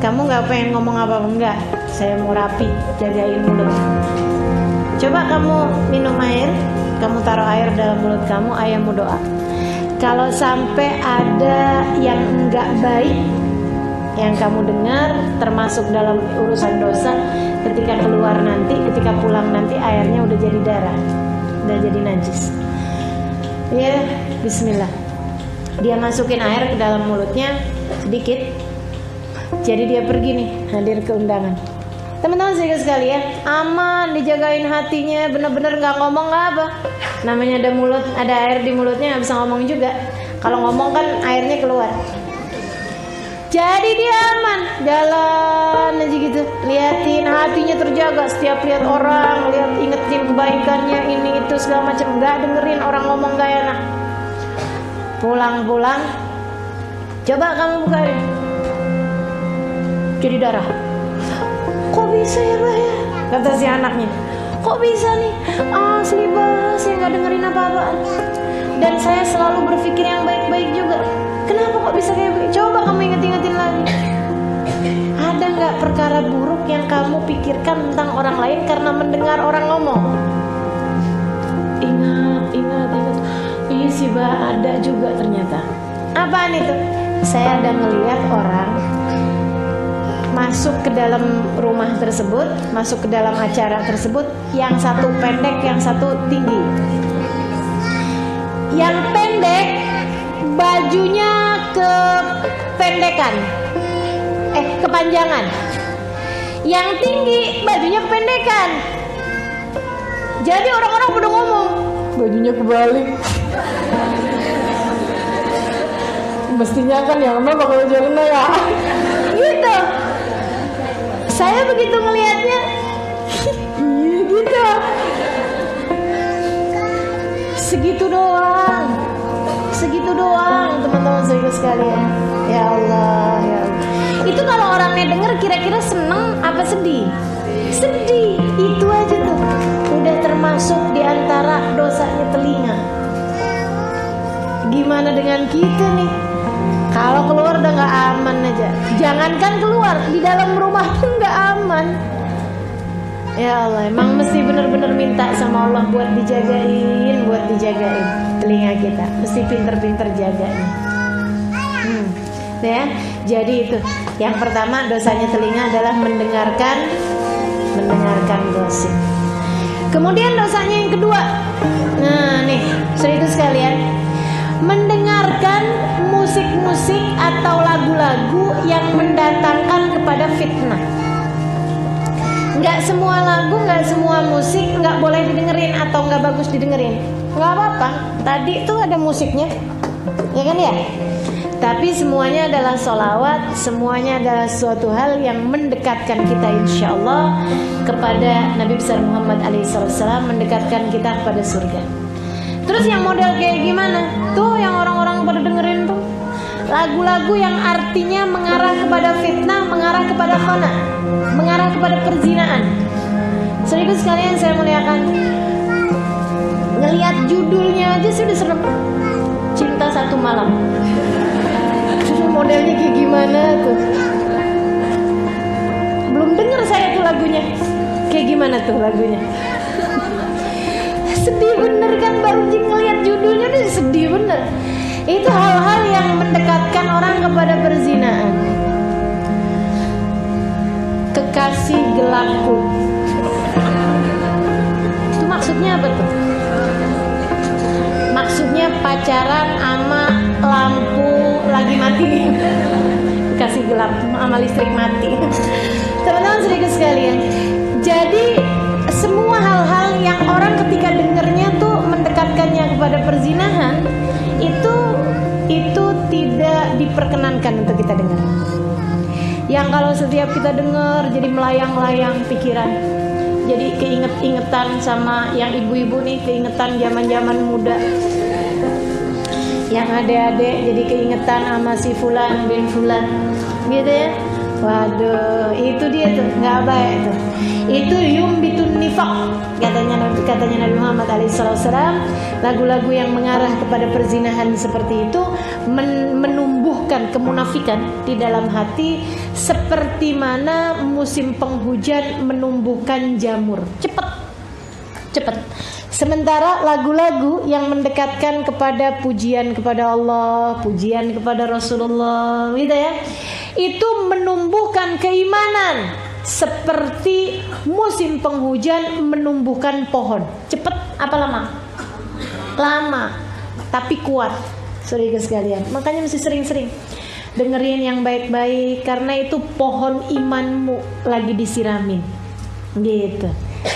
kamu nggak pengen ngomong apa-apa? Enggak, saya mau rapi, jagain mulut. Coba kamu minum air, kamu taruh air dalam mulut kamu, ayah mau doa. kalau sampai ada yang enggak baik yang kamu dengar, termasuk dalam urusan dosa, ketika keluar nanti, ketika pulang nanti airnya udah jadi darah, udah jadi najis. Ya, bismillah. Dia masukin air ke dalam mulutnya sedikit. Jadi dia pergi nih, hadir ke undangan. Teman-teman sekalian, aman, dijagain hatinya, bener-bener nggak ngomong nggak apa. Namanya ada mulut, ada air di mulutnya, nggak bisa ngomong juga. Kalau ngomong kan airnya keluar. Jadi dia aman, jalan aja gitu, liatin, hatinya terjaga. Setiap lihat orang, lihat ingetin kebaikannya, ini itu segala macam, nggak dengerin orang ngomong gak enak. Pulang-pulang, coba kamu bukain, jadi darah. Kok bisa ya Bah ya? Kata si anaknya. Kok bisa nih? Asli Bah, saya gak dengerin apa-apaan. Dan saya selalu berpikir yang baik-baik juga. Kenapa kok bisa kayak begitu? Coba kamu inget-ingetin lagi. Ada gak perkara buruk yang kamu pikirkan tentang orang lain karena mendengar orang ngomong? Ingat. Iya sih Bah, ada juga ternyata. Apaan itu? Saya ada ngeliat orang masuk ke dalam rumah tersebut, masuk ke dalam acara tersebut, yang satu pendek, yang satu tinggi. Yang pendek bajunya kepanjangan. Yang tinggi bajunya kependekan. Jadi orang-orang pada ngomong, bajunya kebalik. Mestinya kan yang mana bakal jalan ya. Gitu. Saya begitu ngelihatnya, gitu. Segitu doang, teman-teman sekalian. Ya Allah. Itu kalau orangnya denger kira-kira seneng apa sedih? Sedih. Itu aja tuh, udah termasuk diantara dosanya telinga. Gimana dengan kita nih? Kalau keluar udah gak aman aja. Jangankan keluar, di dalam rumah pun gak aman. Ya Allah, emang mesti bener-bener minta sama Allah buat dijagain telinga kita. Mesti pinter-pinter jaganya. Ya, jadi itu. Yang pertama, dosanya telinga adalah mendengarkan gosip. Kemudian dosanya yang kedua. Nah nih, saudara sekalian, mendengarkan musik-musik atau lagu-lagu yang mendatangkan kepada fitnah. Nggak semua lagu, nggak semua musik nggak boleh didengerin atau nggak bagus didengerin. Nggak apa-apa. Tadi tuh ada musiknya, ya kan ya? Tapi semuanya adalah sholawat, semuanya adalah suatu hal yang mendekatkan kita insya Allah kepada Nabi besar Muhammad alaihissalam, mendekatkan kita kepada surga. Terus yang model kayak gimana? Tuh yang orang-orang pada dengerin tuh lagu-lagu yang artinya mengarah kepada fitnah, mengarah kepada khana, mengarah kepada perzinaan. Saudara sekalian, saya muliakan, ngelihat judulnya aja sudah serem. Cinta Satu Malam. Modelnya kayak gimana tuh? Belum denger saya tuh lagunya. Kayak gimana tuh lagunya? Sedih bener kan, baru ngeliat judulnya udah sedih bener. Itu hal-hal yang mendekatkan orang kepada perzinaan. Kekasih gelapku. Itu maksudnya apa tuh? Maksudnya pacaran ama lampu lagi mati, kasih gelap sama listrik mati. Teman-teman sedikit sekalian, jadi semua hal-hal yang orang ketika dengernya tuh mendekatkannya kepada perzinahan, itu tidak diperkenankan untuk kita dengar. Yang kalau setiap kita dengar jadi melayang-layang pikiran, jadi keingetan sama yang ibu-ibu nih, keingetan zaman-zaman muda. Yang adik-adik jadi keingetan sama si fulan bin fulan, gitu ya. Waduh, itu dia tuh nggak baik tuh. Itu yumbitun nifaq, katanya Nabi Muhammad alaihissalam. Lagu-lagu yang mengarah kepada perzinahan seperti itu menumbuhkan kemunafikan di dalam hati, seperti mana musim penghujan menumbuhkan jamur. Cepet. Sementara lagu-lagu yang mendekatkan kepada pujian kepada Allah, pujian kepada Rasulullah, gitu ya, itu menumbuhkan keimanan. Seperti musim penghujan menumbuhkan pohon. Cepet apa lama? Lama, tapi kuat. Saudara sekalian, makanya mesti sering-sering dengerin yang baik-baik, karena itu pohon imanmu lagi disiramin, gitu.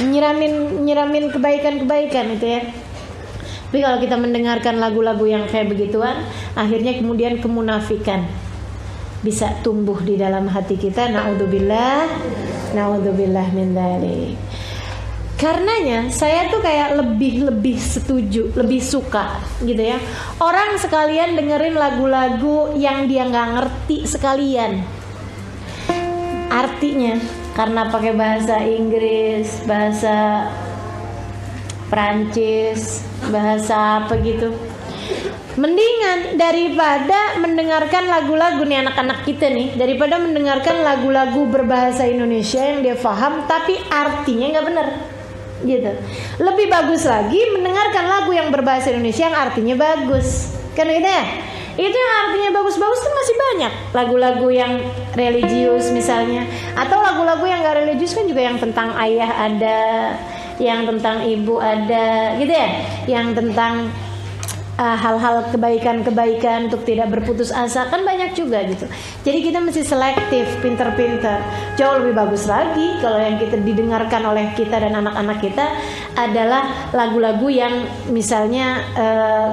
Nyiramin kebaikan-kebaikan itu ya. Tapi kalau kita mendengarkan lagu-lagu yang kayak begituan, akhirnya kemudian kemunafikan bisa tumbuh di dalam hati kita. Naudzubillah min dzalik. Karenanya saya tuh kayak lebih setuju, lebih suka gitu ya, orang sekalian dengerin lagu-lagu yang dia nggak ngerti sekalian artinya, karena pakai bahasa Inggris, bahasa Prancis, bahasa apa gitu. Mendingan daripada mendengarkan lagu-lagu nih anak-anak kita nih, daripada mendengarkan lagu-lagu berbahasa Indonesia yang dia paham tapi artinya nggak benar, gitu. Lebih bagus lagi mendengarkan lagu yang berbahasa Indonesia yang artinya bagus, kan gitu ya. Itu yang artinya bagus-bagus kan masih banyak. Lagu-lagu yang religius misalnya, atau lagu-lagu yang gak religius kan juga, yang tentang ayah ada, yang tentang ibu ada, gitu ya, yang tentang hal-hal kebaikan-kebaikan untuk tidak berputus asa kan banyak juga gitu. Jadi kita mesti selektif, pinter-pinter. Jauh lebih bagus lagi kalau yang kita didengarkan oleh kita dan anak-anak kita adalah lagu-lagu yang misalnya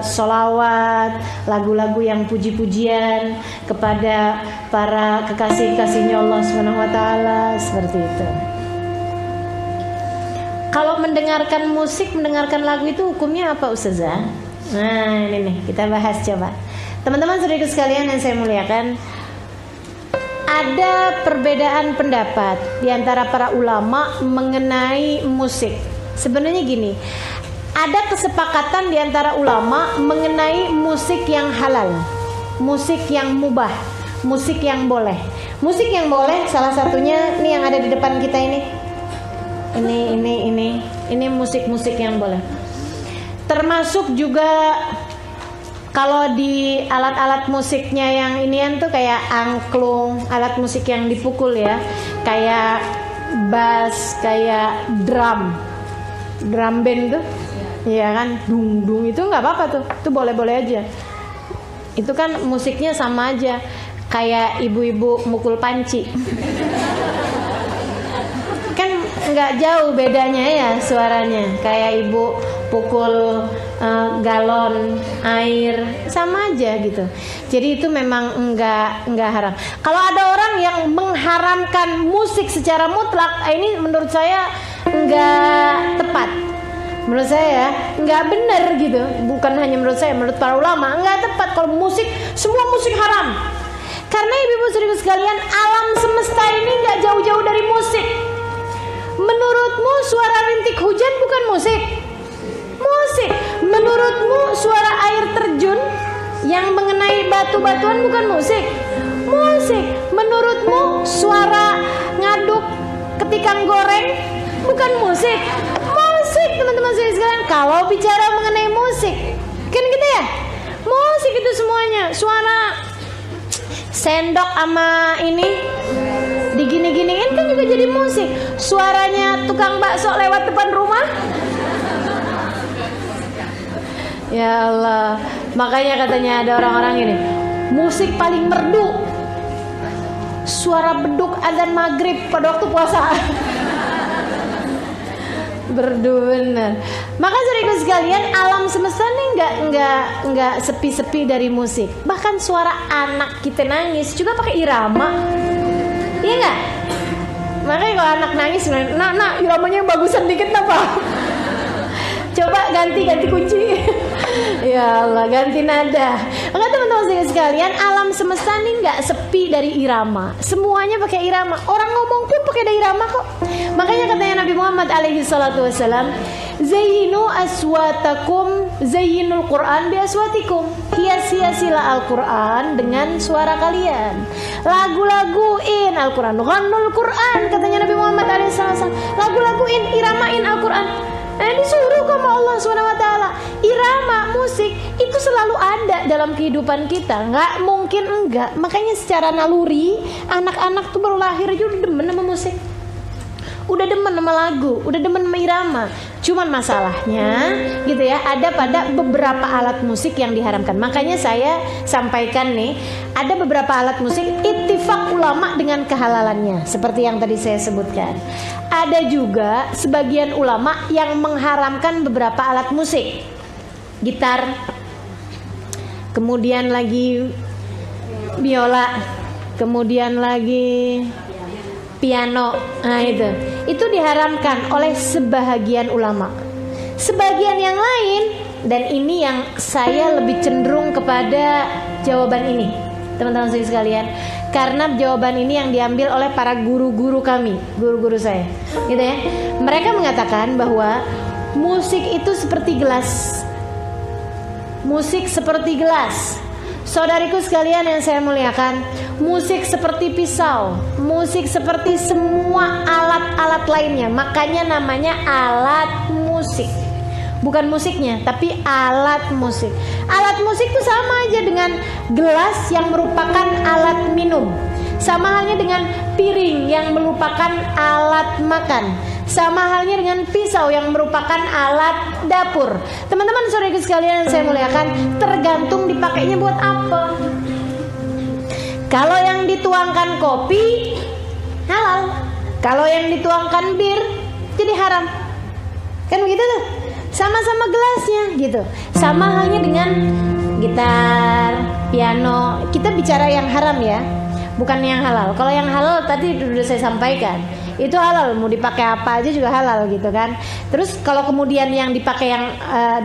sholawat, lagu-lagu yang puji-pujian kepada para kekasih-kekasihnya Allah SWT, seperti itu. Kalau mendengarkan musik, mendengarkan lagu itu hukumnya apa Ustazah? Nah ini nih kita bahas coba. Teman-teman saudara sekalian yang saya muliakan, ada perbedaan pendapat di antara para ulama mengenai musik. Sebenarnya gini, ada kesepakatan di antara ulama mengenai musik yang halal, musik yang mubah, musik yang boleh. Musik yang boleh salah satunya nih yang ada di depan kita ini. Ini musik-musik yang boleh. Termasuk juga kalau di alat-alat musiknya yang inian tuh kayak angklung, alat musik yang dipukul ya, kayak bass, kayak drum band tuh, ya kan, dung itu nggak apa-apa tuh, itu boleh-boleh aja. Itu kan musiknya sama aja, kayak ibu-ibu mukul panci. Kan nggak jauh bedanya ya suaranya, kayak ibu pukul galon air, sama aja gitu. Jadi itu memang enggak haram. Kalau ada orang yang mengharamkan musik secara mutlak, ini menurut saya enggak tepat. Menurut saya enggak benar gitu. Bukan hanya menurut saya, menurut para ulama enggak tepat kalau musik, semua musik haram. Karena ibu-ibu saudara sekalian, alam semesta ini enggak jauh-jauh dari musik. Menurutmu suara rintik hujan bukan musik? Musik. Menurutmu suara air terjun yang mengenai batu-batuan bukan musik? Musik. Menurutmu suara ngaduk ketika goreng bukan musik? Musik, teman-teman sekalian. Kalau bicara mengenai musik, kan gitu ya? Musik itu semuanya. Suara sendok sama ini digini-giniin kan juga jadi musik. Suaranya tukang bakso lewat depan rumah, ya Allah. Makanya katanya ada orang-orang ini, musik paling merdu suara beduk adzan maghrib pada waktu puasa. Bener. Maka saudara sekalian, alam semesta nih nggak sepi-sepi dari musik. Bahkan suara anak kita nangis juga pakai irama, iya nggak? Makanya kalau anak nangis, nak iramanya yang bagusan dikit apa? Coba ganti kunci. Ya Allah, ganti nada. Maka teman-teman sekalian, alam semesta nih nggak sepi dari irama. Semuanya pakai irama. Orang ngomong pun pakai irama kok. Makanya katanya Nabi Muhammad alaihi salatu wassalam, zayyinu aswatakum zayyinul Quran bi aswatikum. Hias-hiasilah Al-Quran dengan suara kalian. Lagu-laguin Al-Quran, ghannul Quran, katanya Nabi Muhammad alaihi salatu wassalam. Lagu-laguin, iramain Al-Quran. Disuruh sama Allah SWT. Irama musik itu selalu ada dalam kehidupan kita, nggak mungkin enggak. Makanya secara naluri anak-anak tuh baru lahir aja udah demen sama musik, udah demen sama lagu, udah demen sama irama. Cuman masalahnya gitu ya, ada pada beberapa alat musik yang diharamkan. Makanya saya sampaikan nih, ada beberapa alat musik ittifaq ulama dengan kehalalannya, seperti yang tadi saya sebutkan. Ada juga sebagian ulama yang mengharamkan beberapa alat musik, gitar, kemudian lagi biola, kemudian lagi piano. Nah itu diharamkan oleh sebahagian ulama. Sebagian yang lain, dan ini yang saya lebih cenderung kepada jawaban ini, teman-teman sekalian, karena jawaban ini yang diambil oleh para guru-guru kami, guru-guru saya, gitu ya. Mereka mengatakan bahwa musik itu seperti gelas. Musik seperti gelas. Saudariku sekalian yang saya muliakan, musik seperti pisau, musik seperti semua alat-alat lainnya. Makanya namanya alat musik. Bukan musiknya, tapi alat musik. Alat musik itu sama aja dengan gelas yang merupakan alat minum. Sama halnya dengan piring yang merupakan alat makan. Sama halnya dengan pisau yang merupakan alat dapur. Teman-teman saudaraku sekalian yang saya muliakan, tergantung dipakainya buat apa. Kalau yang dituangkan kopi halal, kalau yang dituangkan bir jadi haram. Kan begitu tuh. Sama-sama gelasnya gitu. Sama halnya dengan gitar, piano. Kita bicara yang haram ya, bukan yang halal. Kalau yang halal tadi sudah saya sampaikan, itu halal, mau dipakai apa aja juga halal gitu kan. Terus kalau kemudian yang dipakai yang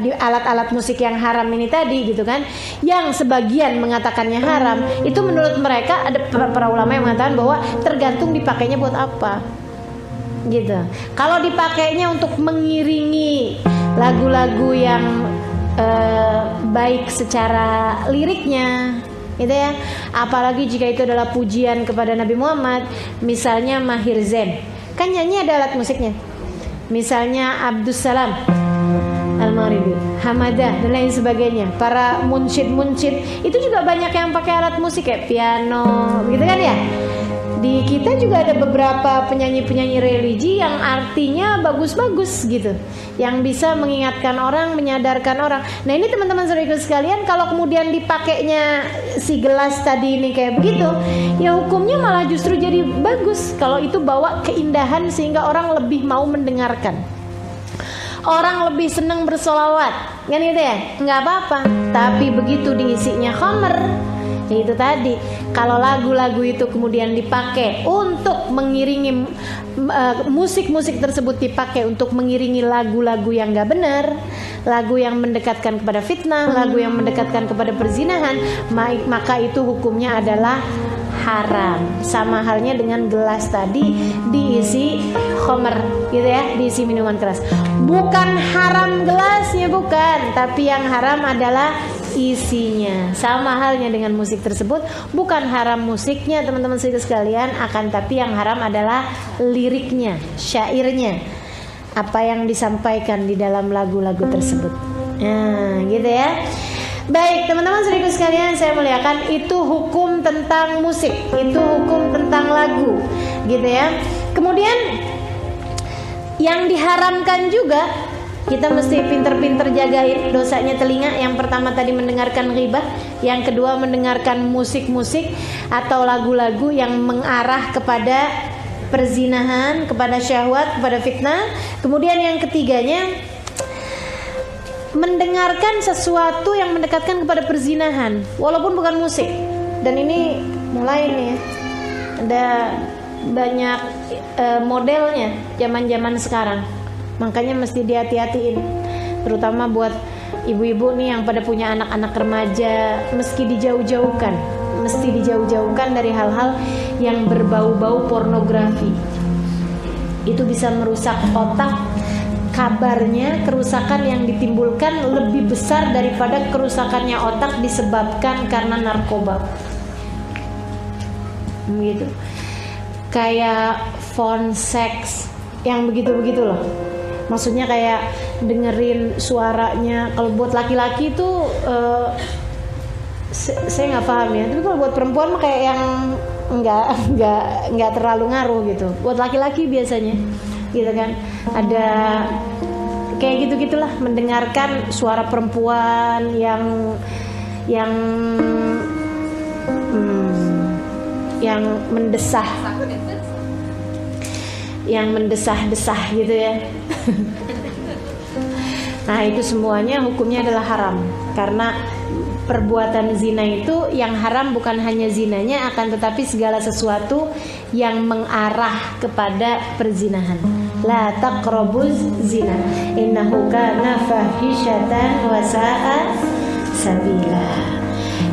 di alat-alat musik yang haram ini tadi gitu kan, yang sebagian mengatakannya haram, itu menurut mereka ada para ulama yang mengatakan bahwa tergantung dipakainya buat apa gitu. Kalau dipakainya untuk mengiringi lagu-lagu yang baik secara liriknya gitu ya, apalagi jika itu adalah pujian kepada Nabi Muhammad, misalnya Mahir Zain, kan nyanyi ada alat musiknya, misalnya Abdus Salam Al-Maghribi, Hamadah dan lain sebagainya. Para munsyid itu juga banyak yang pakai alat musik kayak piano gitu kan ya. Di kita juga ada beberapa penyanyi-penyanyi religi yang artinya bagus-bagus gitu, yang bisa mengingatkan orang, menyadarkan orang. Nah ini teman-teman saudaraku sekalian, kalau kemudian dipakainya si gelas tadi ini kayak begitu, ya hukumnya malah justru jadi bagus. Kalau itu bawa keindahan sehingga orang lebih mau mendengarkan, orang lebih senang bersolawat, kan gitu ya, nggak apa-apa. Tapi begitu diisinya khamr, itu tadi, kalau lagu-lagu itu kemudian dipakai untuk mengiringi musik-musik tersebut dipakai untuk mengiringi lagu-lagu yang gak benar, lagu yang mendekatkan kepada fitnah, lagu yang mendekatkan kepada perzinahan, maka itu hukumnya adalah haram. Sama halnya dengan gelas tadi diisi khamr gitu ya, diisi minuman keras. Bukan haram gelasnya, bukan, tapi yang haram adalah isinya. Sama halnya dengan musik tersebut, bukan haram musiknya teman-teman sekalian, akan tapi yang haram adalah liriknya, syairnya, apa yang disampaikan di dalam lagu-lagu tersebut. Nah gitu ya. Baik teman-teman saudaraku sekalian saya muliakan, itu hukum tentang musik, itu hukum tentang lagu gitu ya. Kemudian yang diharamkan juga, kita mesti pinter-pinter jagain dosanya telinga. Yang pertama tadi mendengarkan ghibah, yang kedua mendengarkan musik-musik atau lagu-lagu yang mengarah kepada perzinahan, kepada syahwat, kepada fitnah. Kemudian yang ketiganya mendengarkan sesuatu yang mendekatkan kepada perzinahan walaupun bukan musik. Dan ini mulai nih ya, ada banyak modelnya zaman-zaman sekarang. Makanya mesti dihati-hatiin, terutama buat ibu-ibu nih yang pada punya anak-anak remaja, mesti dijauh-jauhkan dari hal-hal yang berbau-bau pornografi. Itu bisa merusak otak. Kabarnya kerusakan yang ditimbulkan lebih besar daripada kerusakannya otak disebabkan karena narkoba. Gitu. Kayak phone sex yang begitu-begitu loh. Maksudnya kayak dengerin suaranya. Kalau buat laki-laki itu saya nggak paham ya. Tapi kalau buat perempuan mah kayak yang nggak terlalu ngaruh gitu. Buat laki-laki biasanya, gitu kan. Ada kayak gitu-gitulah, mendengarkan suara perempuan yang mendesah-desah gitu ya. Nah, itu semuanya hukumnya adalah haram. Karena perbuatan zina itu yang haram bukan hanya zinanya, akan tetapi segala sesuatu yang mengarah kepada perzinahan. La taqrabuz zina innahu kana fahisyatan wa sa'a sabila.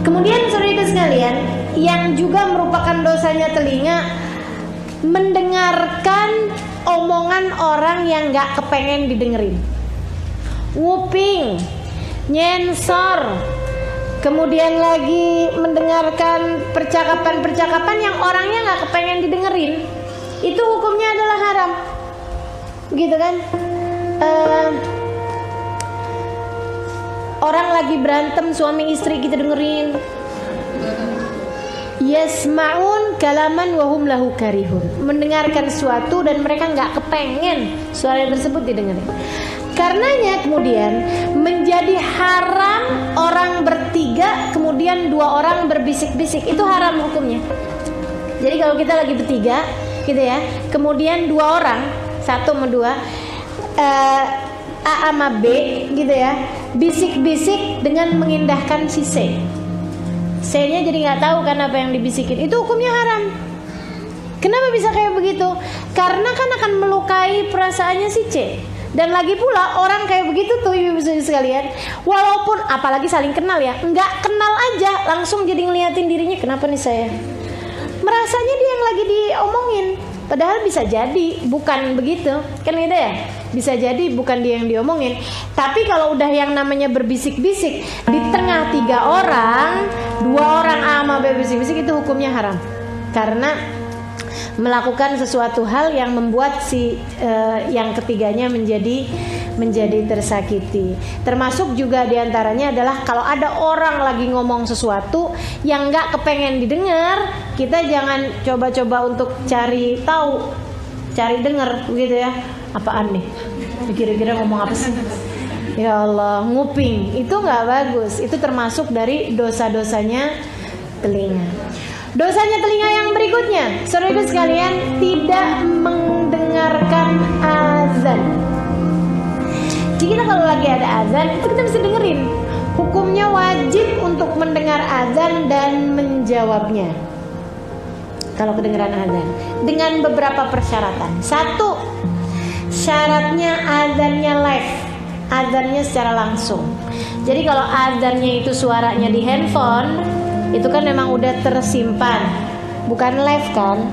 Kemudian saudara sekalian, yang juga merupakan dosanya telinga, mendengarkan omongan orang yang gak kepengen didengerin. Nguping, nyensor, kemudian lagi mendengarkan percakapan-percakapan yang orangnya gak kepengen didengerin. Itu hukumnya adalah haram, gitu kan. Orang lagi berantem suami istri kita dengerin. Yasma'un kalaman wahum lahu karihun, mendengarkan sesuatu dan mereka nggak kepengen suara tersebut didengarin. Karenanya kemudian menjadi haram orang bertiga kemudian dua orang berbisik-bisik, itu haram hukumnya. Jadi kalau kita lagi bertiga gitu ya, kemudian dua orang, satu sama dua, A sama B gitu ya, bisik-bisik dengan mengindahkan si C. C-nya jadi nggak tahu kan apa yang dibisikin, itu hukumnya haram. Kenapa bisa kayak begitu? Karena kan akan melukai perasaannya si C. Dan lagi pula orang kayak begitu tuh ibu-ibu sekalian, walaupun apalagi saling kenal ya, nggak kenal aja langsung jadi ngeliatin dirinya, kenapa nih saya? Merasanya dia yang lagi diomongin, padahal bisa jadi bukan begitu, kan gitu ya? Bisa jadi bukan dia yang diomongin. Tapi kalau udah yang namanya berbisik-bisik di tengah tiga orang, dua orang A sama B bisik-bisik, itu hukumnya haram. Karena melakukan sesuatu hal yang membuat si yang ketiganya menjadi tersakiti. Termasuk juga diantaranya adalah kalau ada orang lagi ngomong sesuatu yang nggak kepengen didengar, kita jangan coba-coba untuk cari tahu, cari dengar gitu ya. Apaan nih? Kira-kira ngomong apa sih? Ya Allah, nguping itu nggak bagus. Itu termasuk dari dosa-dosanya telinga. Dosanya telinga yang berikutnya, saudara sekalian, tidak mendengarkan azan. Jadi kita kalau lagi ada azan, itu kita bisa dengerin. Hukumnya wajib untuk mendengar azan dan menjawabnya. Kalau kedengeran azan, dengan beberapa persyaratan. Satu, syaratnya azannya live, azannya secara langsung. Jadi kalau azannya itu suaranya di handphone, itu kan memang udah tersimpan, bukan live kan.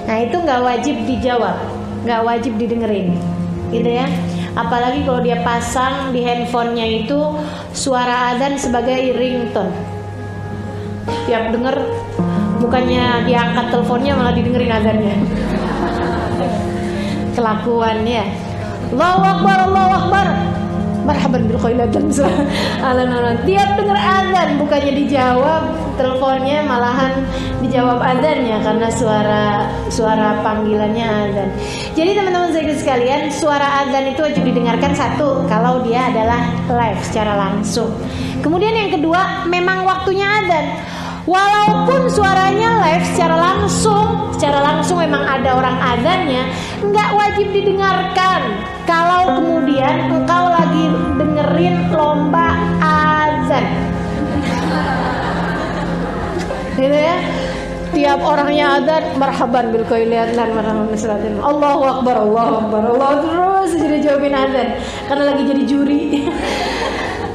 Nah itu nggak wajib dijawab, nggak wajib didengerin, gitu ya. Apalagi kalau dia pasang di handphonenya itu suara azan sebagai ringtone. Tiap denger, bukannya diangkat teleponnya malah didengerin azannya. Kelakuannya. Allahu Akbar, Allahu Akbar. Marhaban bil qailatan. Tiap denger azan bukannya dijawab teleponnya, malahan dijawab azannya karena suara panggilannya azan. Jadi teman-teman sekalian, suara azan itu wajib didengarkan, satu kalau dia adalah live secara langsung. Kemudian yang kedua, memang waktunya azan. Walaupun suaranya live secara langsung memang ada orang azannya, nggak wajib didengarkan. Kalau kemudian engkau lagi dengerin lomba azan, gitu ya. Tiap orangnya azan, marhaban bil qailatan, marhaban bisalatin, Allahu Akbar, Allahu Akbar, Allah, terus jadi jawabin azan karena lagi jadi juri.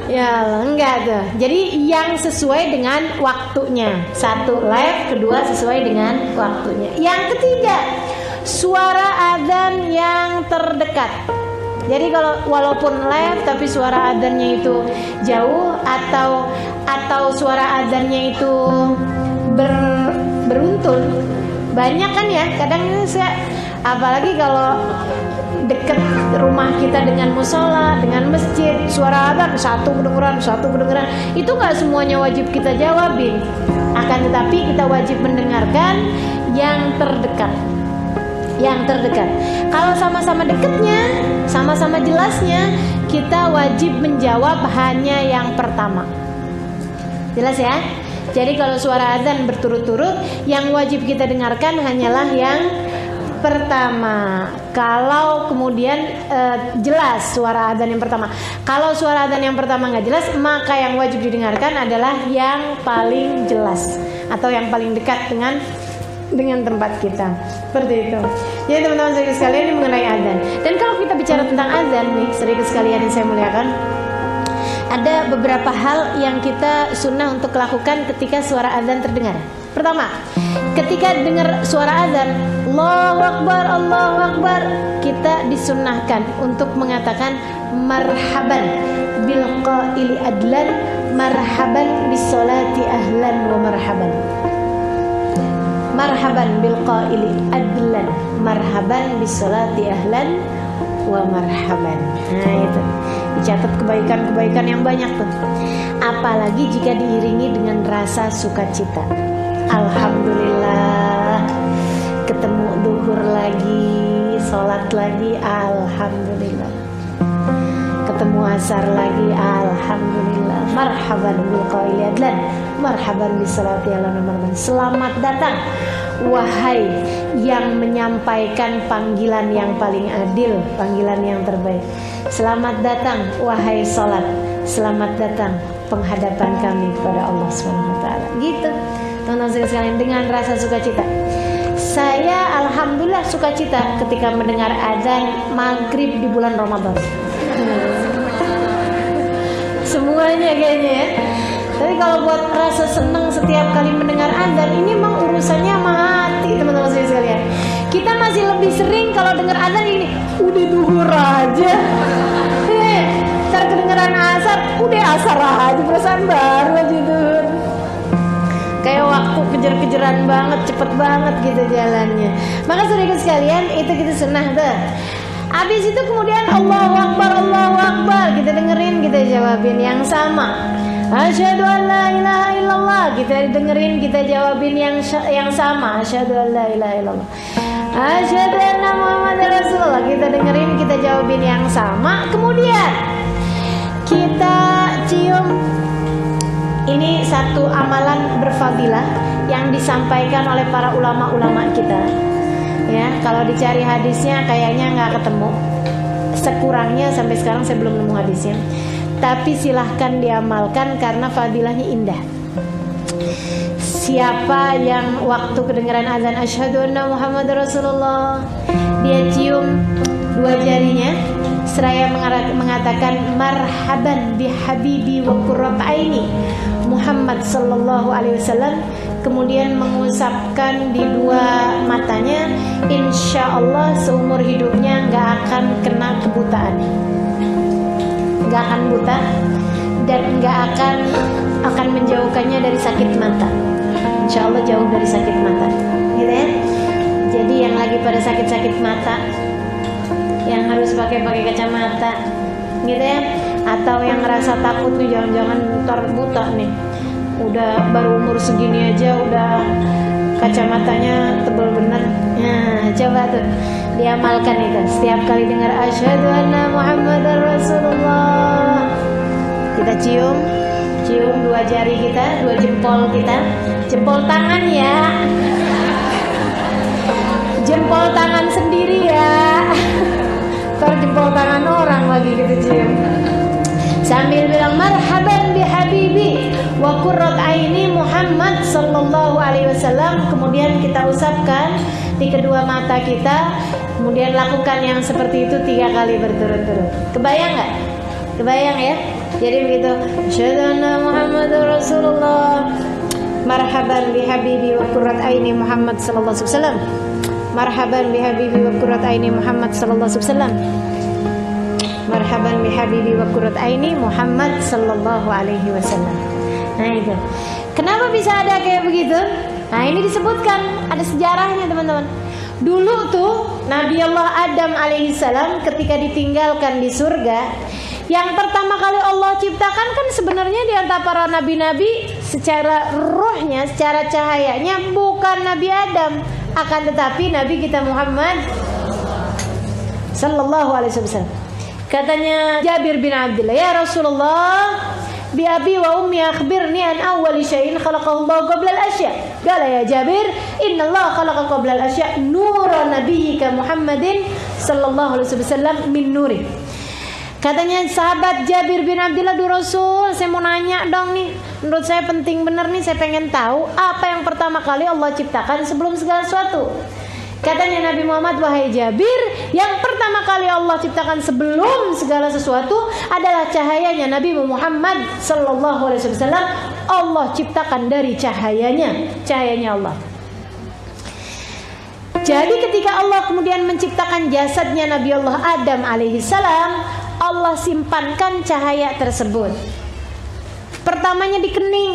Ya enggak tuh. Jadi yang sesuai dengan waktunya. Satu, live. Kedua, sesuai dengan waktunya. Yang ketiga, suara adzan yang terdekat. Jadi kalau walaupun live tapi suara adzannya itu jauh, atau suara adzannya itu beruntun. Banyak kan ya, kadang saya, apalagi kalau dekat rumah kita dengan musola, dengan masjid, suara adzan satu kedengeran, itu nggak semuanya wajib kita jawabin. Akan tetapi kita wajib mendengarkan yang terdekat. Kalau sama-sama dekatnya, sama-sama jelasnya, kita wajib menjawab hanya yang pertama. Jelas ya? Jadi kalau suara adzan berturut-turut, yang wajib kita dengarkan hanyalah yang pertama. Kalau kemudian jelas suara adzan yang pertama. Kalau suara adzan yang pertama nggak jelas, maka yang wajib didengarkan adalah yang paling jelas atau yang paling dekat dengan tempat kita. Seperti itu. Jadi teman-teman saudara sekalian, ini mengenai adzan. Dan kalau kita bicara tentang adzan nih, saudara sekalian yang saya muliakan, ada beberapa hal yang kita sunnah untuk lakukan ketika suara adzan terdengar. Pertama, ketika dengar suara adzan, Allahu Akbar, kita disunnahkan untuk mengatakan marhaban bil qaili adlan, marhaban bis salati ahlan wa marhaban. Marhaban bil qaili adlan, marhaban bis salati ahlan wa marhaban. Nah itu, dicatat kebaikan-kebaikan yang banyak tuh. Apalagi jika diiringi dengan rasa sukacita. Alhamdulillah, ketemu duhur lagi, sholat lagi, alhamdulillah. Ketemu asar lagi, alhamdulillah. Marhaban bil qaili adlan, marhaban bis salati ahlan wa marhaban. Selamat datang wahai yang menyampaikan panggilan yang paling adil, panggilan yang terbaik. Selamat datang wahai salat, selamat datang penghadapan kami kepada Allah SWT. Gitu teman-teman sekalian, dengan rasa sukacita. Saya alhamdulillah sukacita ketika mendengar adzan maghrib di bulan Ramadan. Semuanya kayaknya ya. Tapi kalau buat rasa senang setiap kali mendengar adzan, ini memang urusannya sama hati teman-teman sekalian. Kita masih lebih sering kalau dengar adzan ini, udah duhur aja. Ntar kedengeran asar, udah asar aja, perasaan baru aja duhur. Kayak waktu kejar-kejaran banget, cepet banget gitu jalannya. Maka saudara sekalian, itu kita sunnah tuh. Habis itu kemudian Allahu Akbar, kita dengerin, kita jawabin yang sama. Asyhadu an la ilaha illallah, kita dengerin, kita jawabin yang sama. Asyhadu an la ilaha illallah. Asyhadu anna Muhammadar Rasulullah, kita dengerin, kita jawabin yang sama. Kemudian kita cium. Ini satu amalan berfadilah yang disampaikan oleh para ulama-ulama kita. Ya, kalau dicari hadisnya kayaknya nggak ketemu. Sekurangnya sampai sekarang saya belum nemu hadisnya. Tapi silahkan diamalkan karena fadilahnya indah. Siapa yang waktu kedengaran azan asyhadu anna Muhammadar Rasulullah, dia cium dua jarinya seraya mengatakan marhaban bi habibi wa qurrat aini Muhammad sallallahu alaihi wasallam, kemudian mengusapkan di dua matanya, insya Allah seumur hidupnya nggak akan kena kebutaan, nggak akan buta dan nggak akan menjauhkannya dari sakit mata. Insya Allah jauh dari sakit mata, gitu ya. Jadi yang lagi pada sakit-sakit mata, yang harus pakai kacamata, gitu ya, atau yang ngerasa takut nih jangan-jangan ntar buta nih, udah baru umur segini aja udah kacamatanya tebal bener. Nah coba tuh diamalkan itu, setiap kali dengar asyhadu anna Muhammadar Rasulullah, kita cium dua jari kita, dua jempol kita, jempol tangan ya, jempol tangan sendiri ya. Ntar jempol tangan orang lagi kita cium, sambil bilang marhaban bi habibi wa qurrat aini Muhammad sallallahu alaihi wasallam. Kemudian kita usapkan di kedua mata kita, kemudian lakukan yang seperti itu 3 kali berturut-turut. Kebayang nggak? Kebayang ya? Jadi begitu, asyhadu anna Muhammadar Rasulullah, marhaban bi habibi wa qurrat aini Muhammad sallallahu alaihi wasallam, marhaban bi habibi wa qurrat aini Muhammad sallallahu alaihi wasallam, marhaban bi habibi wa qurrat aini Muhammad sallallahu alaihi wasallam. Nah itu. Kenapa bisa ada kayak begitu? Nah ini disebutkan, ada sejarahnya teman-teman. Dulu tuh Nabi Allah Adam alaihissalam ketika ditinggalkan di surga, yang pertama kali Allah ciptakan kan sebenarnya di antara para nabi-nabi secara rohnya, secara cahayanya bukan Nabi Adam, akan tetapi Nabi kita Muhammad sallallahu alaihi wasallam. Katanya Jabir bin Abdullah, ya Rasulullah, bi abi wa ummi akhbirni an awwali syai'in khalaqahu Allah qabla al-asya. Qala ya Jabir, inna Allah khalaqa qabla al-asya nura nabiyyika Muhammadin sallallahu alaihi wasallam min nuri. Katanya sahabat Jabir bin Abdullah, "Duh Rasul, saya mau nanya dong nih. Menurut saya penting bener nih, saya pengen tahu apa yang pertama kali Allah ciptakan sebelum segala sesuatu." Katanya Nabi Muhammad, wahai Jabir, yang pertama kali Allah ciptakan sebelum segala sesuatu adalah cahayanya Nabi Muhammad sallallahu alaihi wasallam. Allah ciptakan dari cahayanya Allah. Jadi ketika Allah kemudian menciptakan jasadnya Nabi Allah Adam alaihissalam, Allah simpankan cahaya tersebut. Pertamanya di kening.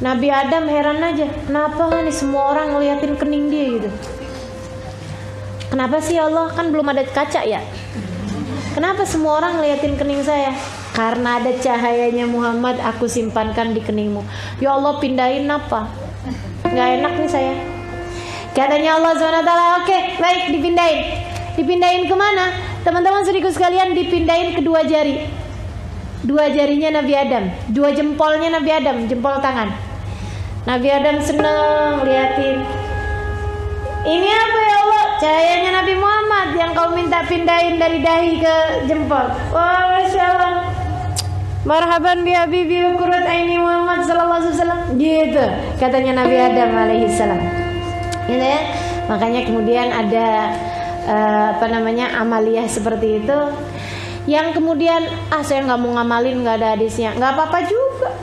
Nabi Adam heran aja, kenapa nih semua orang ngeliatin kening dia gitu? Kenapa sih Allah, kan belum ada kaca ya? Kenapa semua orang ngeliatin kening saya? Karena ada cahayanya Muhammad, aku simpankan di keningmu. Ya Allah, pindahin apa? Gak enak nih saya. Katanya Allah SWT, oke, baik, dipindahin. Dipindahin kemana? Teman-teman saudaraku sekalian, dipindahin kedua jari. Dua jarinya Nabi Adam, dua jempolnya Nabi Adam, jempol tangan. Nabi Adam senang liatin. Ini apa ya Allah? Cahayanya Nabi Muhammad yang kau minta pindahin dari dahi ke jempol. Wah, Masya Allah. Marhaban bi habibi qurrat aini Muhammad sallallahu alaihi wasallam. Gitu katanya Nabi Adam alaihissalam. Gitu ya. Makanya kemudian ada amaliyah seperti itu. Yang kemudian saya nggak mau ngamalin, nggak ada hadisnya, nggak apa-apa juga.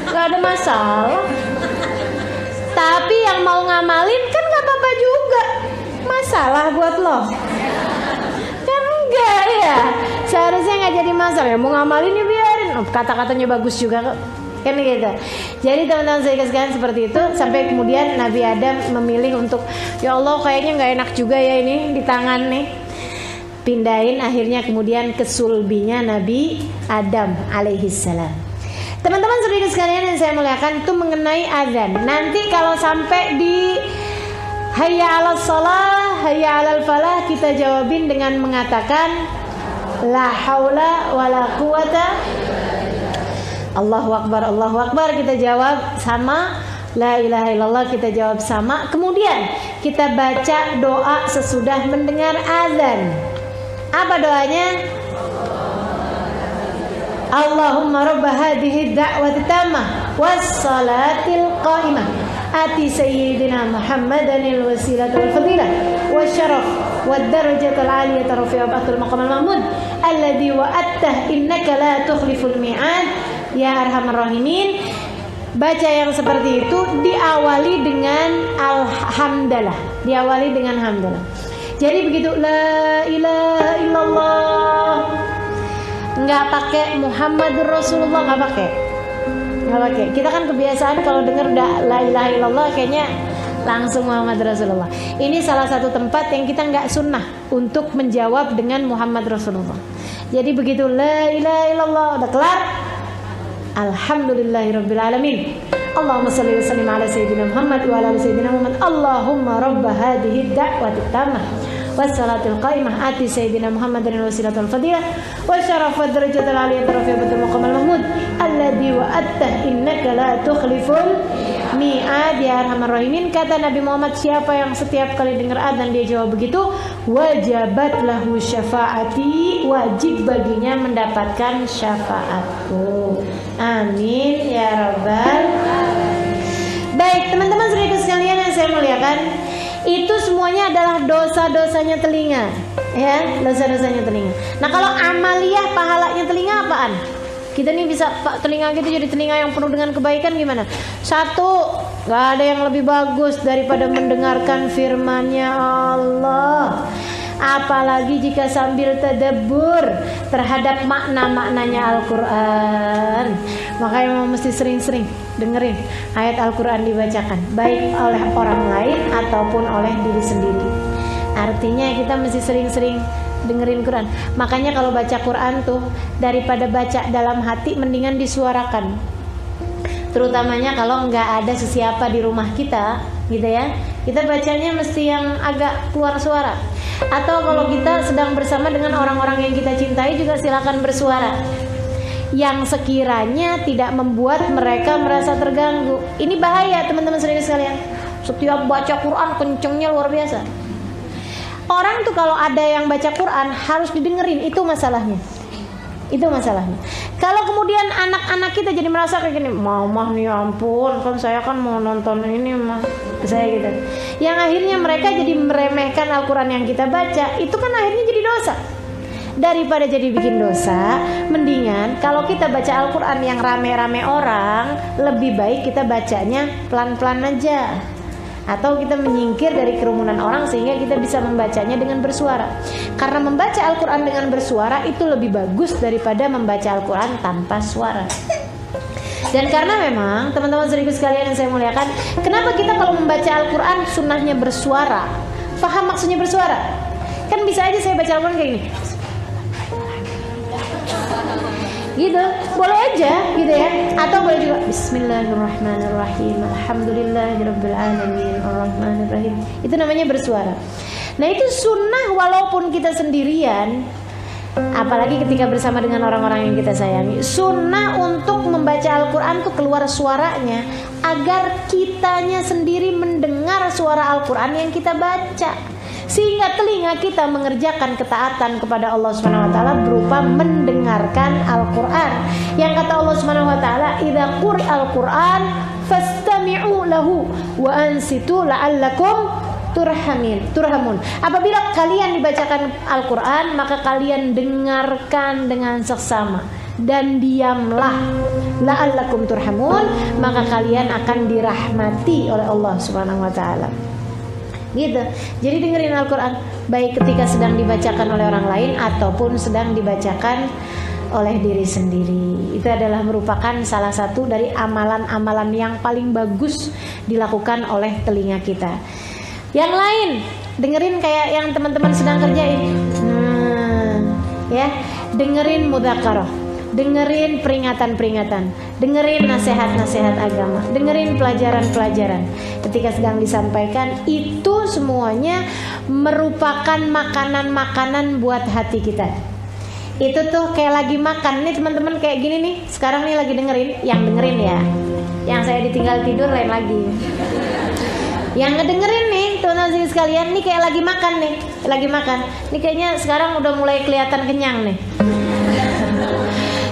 Gak ada masalah. Tapi yang mau ngamalin kan gak apa-apa juga. Masalah buat lo kan enggak ya. Seharusnya gak jadi masalah. Ya mau ngamalin ya biarin. Kata-katanya bagus juga kok. Kan gitu. Jadi teman-teman saya sekalian seperti itu. Sampai kemudian Nabi Adam memilih untuk, ya Allah kayaknya gak enak juga ya ini di tangan nih. Pindahin akhirnya kemudian ke sulbinya Nabi Adam alaihissalam. Teman-teman saudara sekalian yang saya muliakan, itu mengenai azan. Nanti kalau sampai di hayya 'alas shalah, hayya 'alal falah, kita jawabin dengan mengatakan la haula wala quwata. Allahu akbar, Allahu akbar, kita jawab sama. La ilaha illallah, kita jawab sama. Kemudian kita baca doa sesudah mendengar azan. Apa doanya? Allahumma rabba hadhihi da'wati tammah was-salatil qa'imah ati sayyidina Muhammadanil wasilata wal fadilah wasyaraf wad darajatal aliyata rafi'a ba'atul maqamal mahmud alladhi wa'attah innaka la tukhliful mi'ad ya arhamar rahimin. Baca yang seperti itu diawali dengan alhamdulillah, diawali dengan hamdalah. Jadi begitu, la ilaha illallah, nggak pakai Muhammadur Rasulullah, nggak pakai. Kita kan kebiasaan kalau dengar udah la ilaha illallah kayaknya langsung Muhammad Rasulullah. Ini salah satu tempat yang kita nggak sunnah untuk menjawab dengan Muhammad Rasulullah. Jadi begitu la ilaha illallah udah kelar, alhamdulillahirabbil alamin. Allahumma shalli wa sallim ala sayyidina Muhammad wa ala ali sayyidina Muhammad. Allahumma rabb hadhihi da'wati tammah wassalatul qaimah ati sayyidina Muhammadin wasilatul fadilah wa syarafat darajatul aliyah rafi'atul maqamal mahmud alladzi wa'atta innaka la tukhliful mi'ad ya arhamar rahimin. Kata Nabi Muhammad, siapa yang setiap kali dengar adzan dia jawab begitu, wajabat lahu syafaati, wajib baginya mendapatkan syafaatku. Amin ya rabbal alamin. Baik teman-teman saudara sekalian yang saya muliakan, itu semuanya adalah dosa-dosanya telinga, ya, dosa-dosanya telinga. Nah kalau amaliyah pahalanya telinga apaan? Kita nih bisa telinga gitu jadi telinga yang penuh dengan kebaikan gimana? Satu, gak ada yang lebih bagus daripada mendengarkan firman-Nya Allah. Apalagi jika sambil tadabbur terhadap makna-maknanya Al-Quran. Makanya mesti sering-sering dengerin ayat Al-Quran dibacakan, baik oleh orang lain ataupun oleh diri sendiri. Artinya kita mesti sering-sering dengerin Quran. Makanya kalau baca Quran tuh, daripada baca dalam hati, mendingan disuarakan. Terutamanya kalau nggak ada sesiapa di rumah kita, gitu ya. Kita bacanya mesti yang agak keluar suara. Atau kalau kita sedang bersama dengan orang-orang yang kita cintai juga silakan bersuara, yang sekiranya tidak membuat mereka merasa terganggu. Ini bahaya teman-teman sekalian. Setiap baca Quran kencengnya luar biasa. Orang tuh kalau ada yang baca Quran harus didengerin, itu masalahnya. Itu masalahnya. Kalau kemudian anak-anak kita jadi merasa kayak gini, mama nih ampun, kan saya kan mau nonton ini mah, saya gitu. Yang akhirnya mereka jadi meremehkan Al-Quran yang kita baca, itu kan akhirnya jadi dosa. Daripada jadi bikin dosa, mendingan kalau kita baca Al-Quran yang rame-rame orang, lebih baik kita bacanya pelan-pelan aja. Atau kita menyingkir dari kerumunan orang sehingga kita bisa membacanya dengan bersuara. Karena membaca Al-Quran dengan bersuara itu lebih bagus daripada membaca Al-Quran tanpa suara. Dan karena memang teman-teman seribu sekalian yang saya muliakan, kenapa kita kalau membaca Al-Quran sunnahnya bersuara? Faham maksudnya bersuara? Kan bisa aja saya baca Al-Quran kayak gini, gitu, boleh aja gitu ya. Atau boleh juga Bismillahirrahmanirrahim, Alhamdulillahirrabbilalamin, Arrahmanirrahim. Itu namanya bersuara. Nah itu sunnah walaupun kita sendirian, apalagi ketika bersama dengan orang-orang yang kita sayangi. Sunnah untuk membaca Al-Quran tuh keluar suaranya, agar kitanya sendiri mendengar suara Al-Quran yang kita baca, sehingga telinga kita mengerjakan ketaatan kepada Allah Subhanahu wa taala berupa mendengarkan Al-Qur'an. Yang kata Allah Subhanahu wa taala, "Idza quri'al Qur'an fastami'u lahu wa ansitu la'allakum turhamun." Apabila kalian dibacakan Al-Qur'an, maka kalian dengarkan dengan seksama dan diamlah, la'allakum turhamun, maka kalian akan dirahmati oleh Allah Subhanahu wa taala. Gitu. Jadi dengerin Al-Quran baik ketika sedang dibacakan oleh orang lain ataupun sedang dibacakan oleh diri sendiri. Itu adalah merupakan salah satu dari amalan-amalan yang paling bagus dilakukan oleh telinga kita. Yang lain, dengerin kayak yang teman-teman sedang kerjain. Ya, dengerin mudzakarah, dengerin peringatan-peringatan, dengerin nasihat-nasihat agama, dengerin pelajaran-pelajaran ketika sedang disampaikan. Itu semuanya merupakan makanan-makanan buat hati kita. Itu tuh kayak lagi makan nih teman-teman, kayak gini nih. Sekarang nih lagi dengerin, yang dengerin ya, yang saya ditinggal tidur lain lagi. Yang ngedengerin nih teman-teman sekalian, nih kayak lagi makan nih, lagi makan. Nih kayaknya sekarang udah mulai kelihatan kenyang nih.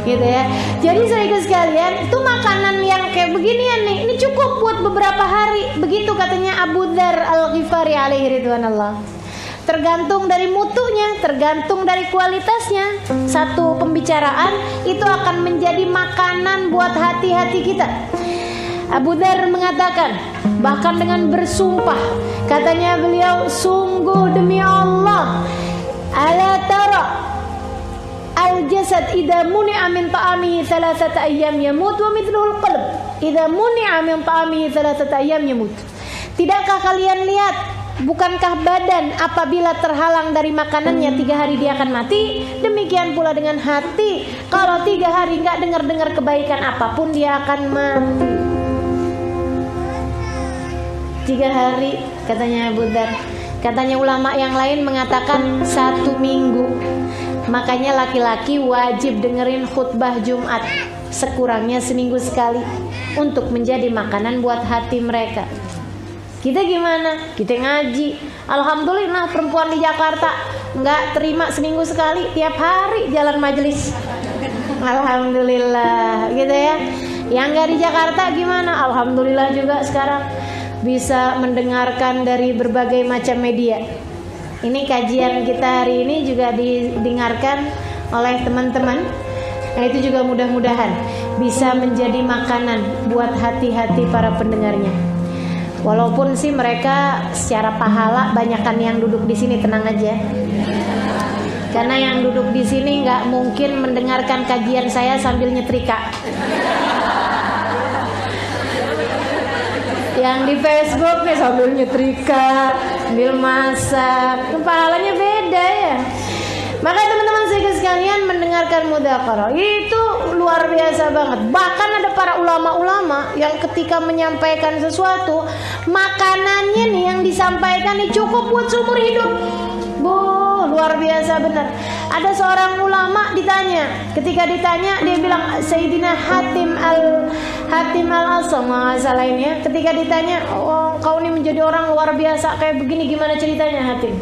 Gitu ya. Jadi saudara sekalian, itu makanan yang kayak beginian nih, ini cukup buat beberapa hari. Begitu katanya Abu Dzar Al-Ghifari alaihi ridwanallah. Tergantung dari mutunya, tergantung dari kualitasnya. Satu pembicaraan itu akan menjadi makanan buat hati-hati kita. Abu Dzar mengatakan, bahkan dengan bersumpah, katanya beliau, sungguh demi Allah, ala tara al-jasad idza muni'a min ta'amihi thalathata ayyam yamut wa mithluhu al-qalb idza muni'a min ta'amihi thalathata ayyam yamut. Tidakkah kalian lihat, bukankah badan apabila terhalang dari makanannya 3 hari dia akan mati? Demikian pula dengan hati, kalau 3 hari enggak dengar-dengar kebaikan apapun dia akan mati. 3 hari katanya Abu Dzar. Katanya ulama yang lain mengatakan 1 minggu. Makanya laki-laki wajib dengerin khutbah Jumat sekurangnya seminggu sekali untuk menjadi makanan buat hati mereka. Kita gimana? Kita ngaji. Alhamdulillah perempuan di Jakarta nggak terima seminggu sekali, tiap hari jalan majelis. Alhamdulillah, gitu ya. Yang nggak di Jakarta gimana? Alhamdulillah juga sekarang bisa mendengarkan dari berbagai macam media. Ini kajian kita hari ini juga didengarkan oleh teman-teman. Nah itu juga mudah-mudahan bisa menjadi makanan buat hati-hati para pendengarnya. Walaupun sih mereka secara pahala banyakan yang duduk di sini, tenang aja. Karena yang duduk di sini nggak mungkin mendengarkan kajian saya sambil nyetrika. Yang di Facebook nih sambil nyetrika, sambil masak, pahalanya beda ya. Maka teman-teman sekalian, mendengarkan mudzakarah itu luar biasa banget. Bahkan ada para ulama-ulama yang ketika menyampaikan sesuatu, makanannya nih yang disampaikan nih cukup buat seumur hidup. Luar biasa benar. Ada seorang ulama ditanya, ketika ditanya dia bilang Sayyidina Hatim al-Asam masalah ini ya. Ketika ditanya, "Oh, kau ini menjadi orang luar biasa kayak begini, gimana ceritanya Hatim?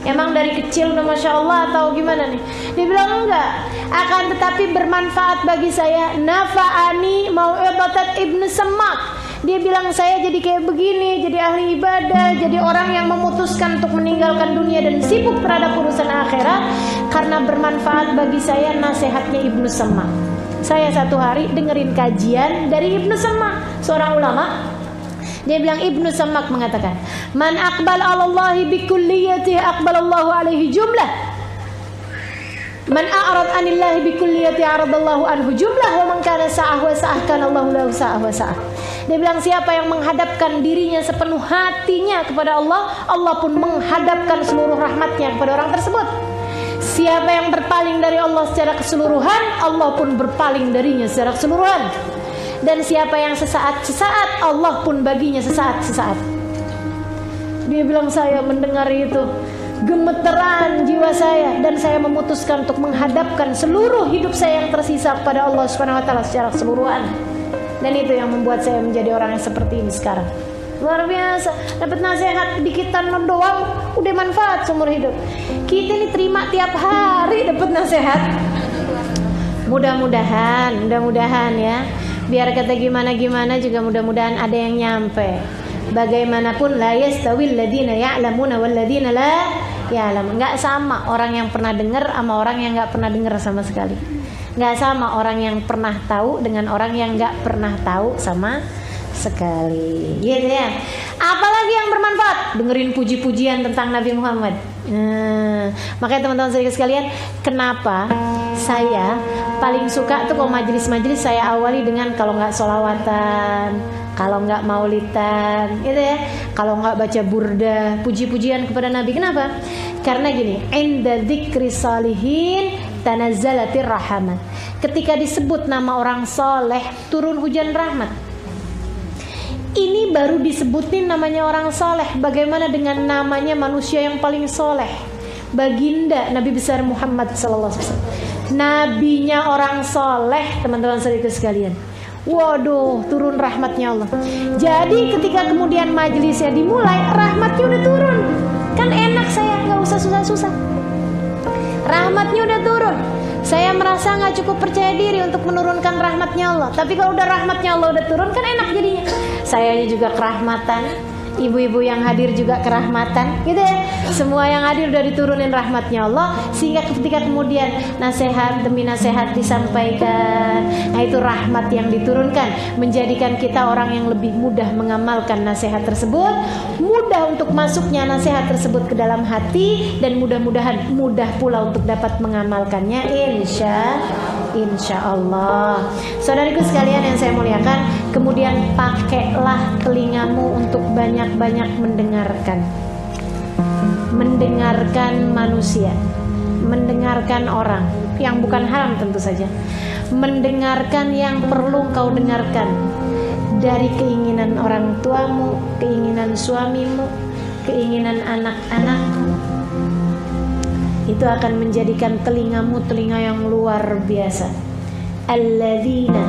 Emang dari kecil udah Masya Allah atau gimana nih?" Dia bilang enggak, akan tetapi bermanfaat bagi saya. Nafa'ani mau'ibatat Ibnu Semak. Dia bilang saya jadi kayak begini, jadi ahli ibadah, jadi orang yang memutuskan untuk meninggalkan dunia dan sibuk terhadap urusan akhirat karena bermanfaat bagi saya nasihatnya Ibnu Semak. Saya satu hari dengerin kajian dari Ibnu Semak, seorang ulama. Dia bilang Ibnu Semak mengatakan, "Man aqbal 'ala Allahi bi kulliyatihi aqbalallahu 'alaihi jumlah. Man a'rad 'anillahi bi kulliyatihi 'aradallahu anhu jumlah wa man kana sa'ah wa sa'ah kana Allahu lahu sa'ah wa sa'ah." Dia bilang siapa yang menghadapkan dirinya sepenuh hatinya kepada Allah, Allah pun menghadapkan seluruh rahmatnya kepada orang tersebut. Siapa yang berpaling dari Allah secara keseluruhan, Allah pun berpaling darinya secara keseluruhan. Dan siapa yang sesaat-sesaat, Allah pun baginya sesaat-sesaat. Dia bilang saya mendengar itu, gemeteran jiwa saya, dan saya memutuskan untuk menghadapkan seluruh hidup saya yang tersisa kepada Allah Subhanahu wa taala secara keseluruhan. Dan itu yang membuat saya menjadi orang yang seperti ini sekarang. Luar biasa, dapat nasihat dikitan doang udah manfaat seumur hidup. Kita ini terima tiap hari dapat nasihat. Mudah-mudahan ya. Biar kata gimana juga mudah-mudahan ada yang nyampe. Bagaimanapun la yastawil ladina ya'lamuna wal ladina la ya'lamun. Enggak sama orang yang pernah dengar sama orang yang enggak pernah dengar sama sekali. Enggak sama orang yang pernah tahu dengan orang yang enggak pernah tahu sama sekali. Gitu ya. Apalagi yang bermanfaat, dengerin puji-pujian tentang Nabi Muhammad. Makanya teman-teman sekalian, kenapa saya paling suka tuh kalau majelis-majelis saya awali dengan kalau nggak sholawatan, kalau nggak maulidan, gitu ya, kalau nggak baca burda, puji-pujian kepada Nabi. Kenapa? Karena gini, inda dzikri salihin tanazzalatir rahmat. Ketika disebut nama orang soleh, turun hujan rahmat. Ini baru disebutin namanya orang soleh. Bagaimana dengan namanya manusia yang paling soleh? Baginda Nabi besar Muhammad sallallahu alaihi wasallam. Nabinya orang soleh, teman-teman sekalian. Waduh, turun rahmatnya Allah. Jadi ketika kemudian majelisnya dimulai, rahmatnya udah turun. Kan enak, saya nggak usah susah-susah. Rahmatnya udah turun. Saya merasa nggak cukup percaya diri untuk menurunkan rahmatnya Allah. Tapi kalau udah rahmatnya Allah udah turun, kan enak jadinya. Saya juga kerahmatan, ibu-ibu yang hadir juga kerahmatan, gitu ya. Semua yang hadir udah diturunin rahmatnya Allah, sehingga ketika kemudian nasihat demi nasihat disampaikan, nah itu rahmat yang diturunkan, menjadikan kita orang yang lebih mudah mengamalkan nasihat tersebut, mudah untuk masuknya nasihat tersebut ke dalam hati, dan mudah-mudahan mudah pula untuk dapat mengamalkannya, insya Allah. Saudariku sekalian yang saya muliakan, kemudian pakailah telingamu untuk banyak-banyak mendengarkan manusia, mendengarkan orang yang bukan haram tentu saja, mendengarkan yang perlu kau dengarkan dari keinginan orang tuamu, keinginan suamimu, keinginan anak-anakmu. Itu akan menjadikan telingamu telinga yang luar biasa. Alladzina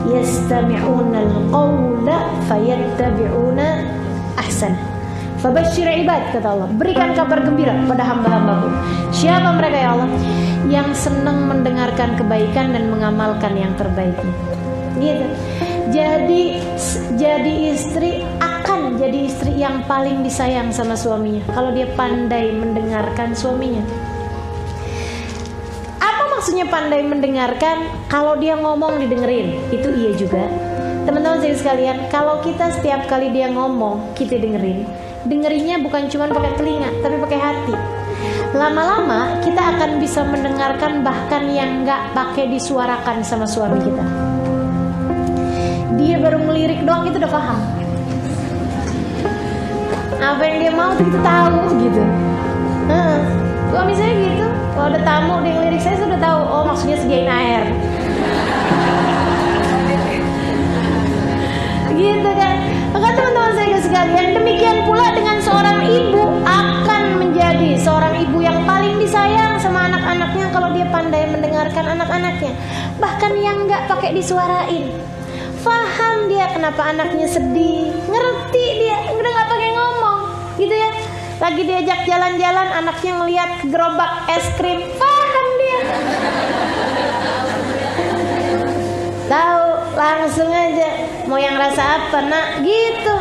yastami'una al-qawla fayattabi'una ahsana. Fabashshir ibad, kata Allah, berikan kabar gembira pada hamba-hambaku. Siapa mereka ya Allah? Yang senang mendengarkan kebaikan dan mengamalkan yang terbaik. Gitu. Jadi istri akan jadi istri yang paling disayang sama suaminya kalau dia pandai mendengarkan suaminya. Apa maksudnya pandai mendengarkan? Kalau dia ngomong didengerin, itu iya juga. Teman-teman sekalian, kalau kita setiap kali dia ngomong kita dengerinnya bukan cuma pakai telinga, tapi pakai hati. Lama-lama kita akan bisa mendengarkan bahkan yang nggak pakai disuarakan sama suami kita. Dia baru melirik doang kita udah paham. Apa yang dia mau tuh kita tahu gitu. Suami saya gitu, kalau ada tamu dia ngelirik saya sudah tahu, oh maksudnya sediain air. Gitu kan. Maka teman-teman saya sekalian, demikian pula dengan seorang ibu akan menjadi seorang ibu yang paling disayang sama anak-anaknya kalau dia pandai mendengarkan anak-anaknya. Bahkan yang nggak pakai disuarain, faham dia kenapa anaknya sedih, ngerti dia, udah nggak pakai ngomong, gitu ya. Lagi diajak jalan-jalan, anaknya ngelihat gerobak es krim, paham dia. Tahu langsung aja mau yang rasa apa nak, gitu.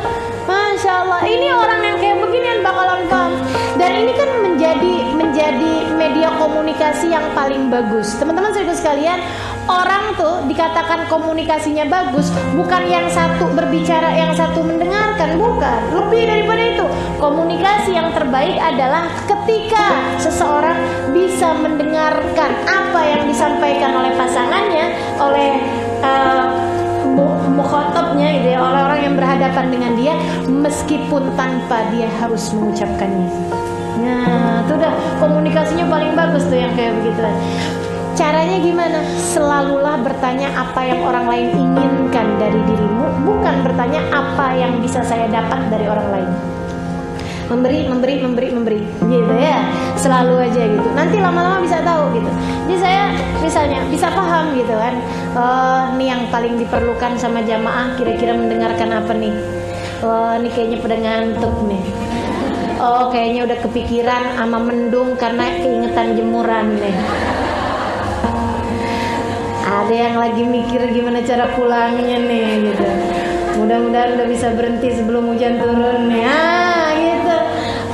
Masya Allah, ini orang yang kayak beginian bakalan paham. Dan ini kan menjadi media komunikasi yang paling bagus. Teman-teman sekalian, orang tuh dikatakan komunikasinya bagus bukan yang satu berbicara, yang satu mendengarkan, bukan. Lebih daripada itu, komunikasi yang terbaik adalah ketika seseorang bisa mendengarkan apa yang disampaikan oleh pasangannya, oleh mukhatabnya, gitu ya, orang-orang yang berhadapan dengan dia, meskipun tanpa dia harus mengucapkannya. Nah, itu udah komunikasinya paling bagus tuh yang kayak begitu. Caranya gimana? Selalulah bertanya apa yang orang lain inginkan dari dirimu, bukan bertanya apa yang bisa saya dapat dari orang lain. Memberi, gitu ya. Selalu aja gitu. Nanti lama-lama bisa tahu gitu. Jadi saya misalnya bisa paham gitu kan. Nih yang paling diperlukan sama jamaah kira-kira mendengarkan apa nih? Ini kayaknya pada ngantuk nih. Oh, kayaknya udah kepikiran sama mendung karena keingetan jemuran nih. Ada yang lagi mikir gimana cara pulangnya nih gitu. Mudah-mudahan udah bisa berhenti sebelum hujan turun nih. Gitu.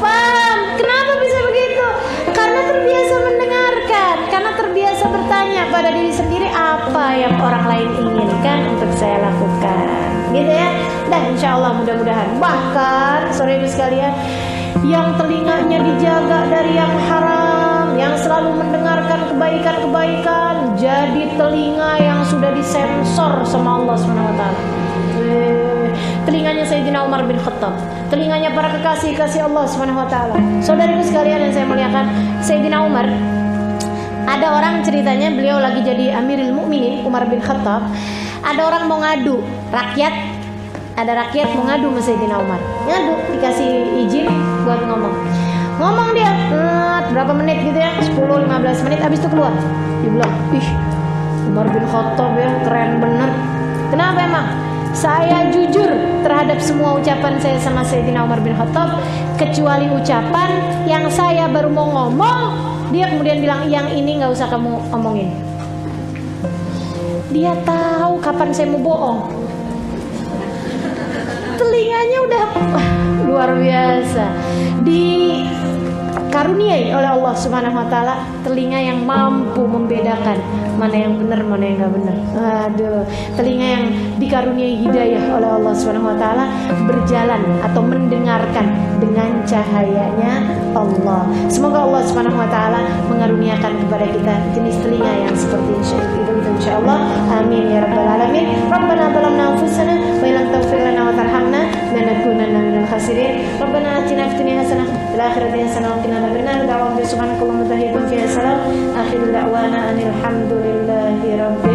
Paham? Kenapa bisa begitu? Karena terbiasa mendengarkan, karena terbiasa bertanya pada diri sendiri apa yang orang lain inginkan untuk saya lakukan. Gitu ya. Dan insya Allah mudah-mudahan. Bahkan sore ibu sekalian, yang telinganya dijaga dari yang haram, yang selalu mendengarkan kebaikan-kebaikan, jadi telinga yang sudah disensor sama Allah SWT. Telinganya Sayyidina Umar bin Khattab, telinganya para kekasih-kasih Allah SWT. Saudariku sekalian yang saya muliakan, Sayyidina Umar, ada orang ceritanya beliau lagi jadi Amirul Mukminin, Umar bin Khattab. Ada orang mau ngadu, ada rakyat mau ngadu sama Sayyidina Umar. Ngadu, dikasih izin buat ngomong dia berapa menit gitu ya, 10-15 menit, habis itu keluar. Dia bilang, ih Umar bin Khattab ya keren bener. Kenapa emang? Saya jujur terhadap semua ucapan saya sama Sayyidina Umar bin Khattab, kecuali ucapan yang saya baru mau ngomong, dia kemudian bilang yang ini gak usah kamu omongin. Dia tahu kapan saya mau bohong. Telinganya udah luar biasa, dikaruniai oleh Allah Subhanahu wa taala telinga yang mampu membedakan mana yang benar, mana yang enggak benar. Aduh, telinga yang dikaruniai hidayah oleh Allah Subhanahu wa taala berjalan atau mendengarkan dengan cahayanya Allah. Semoga Allah Subhanahu wa taala mengaruniakan kepada kita jenis telinga yang seperti itu insyaallah. Amin ya rabbal alamin. Rabbana zalamna anfusana wa illam taghfir lana wa tarhamna lanakunanna minal khasirin. Rabbana atina fid dunya hasanah wa fil akhirati hasanah wa qina adzabannar. Da'wa subhanakallahumma wa bihamdika salam. Akhir da'wana anil hamdulillahi rabbil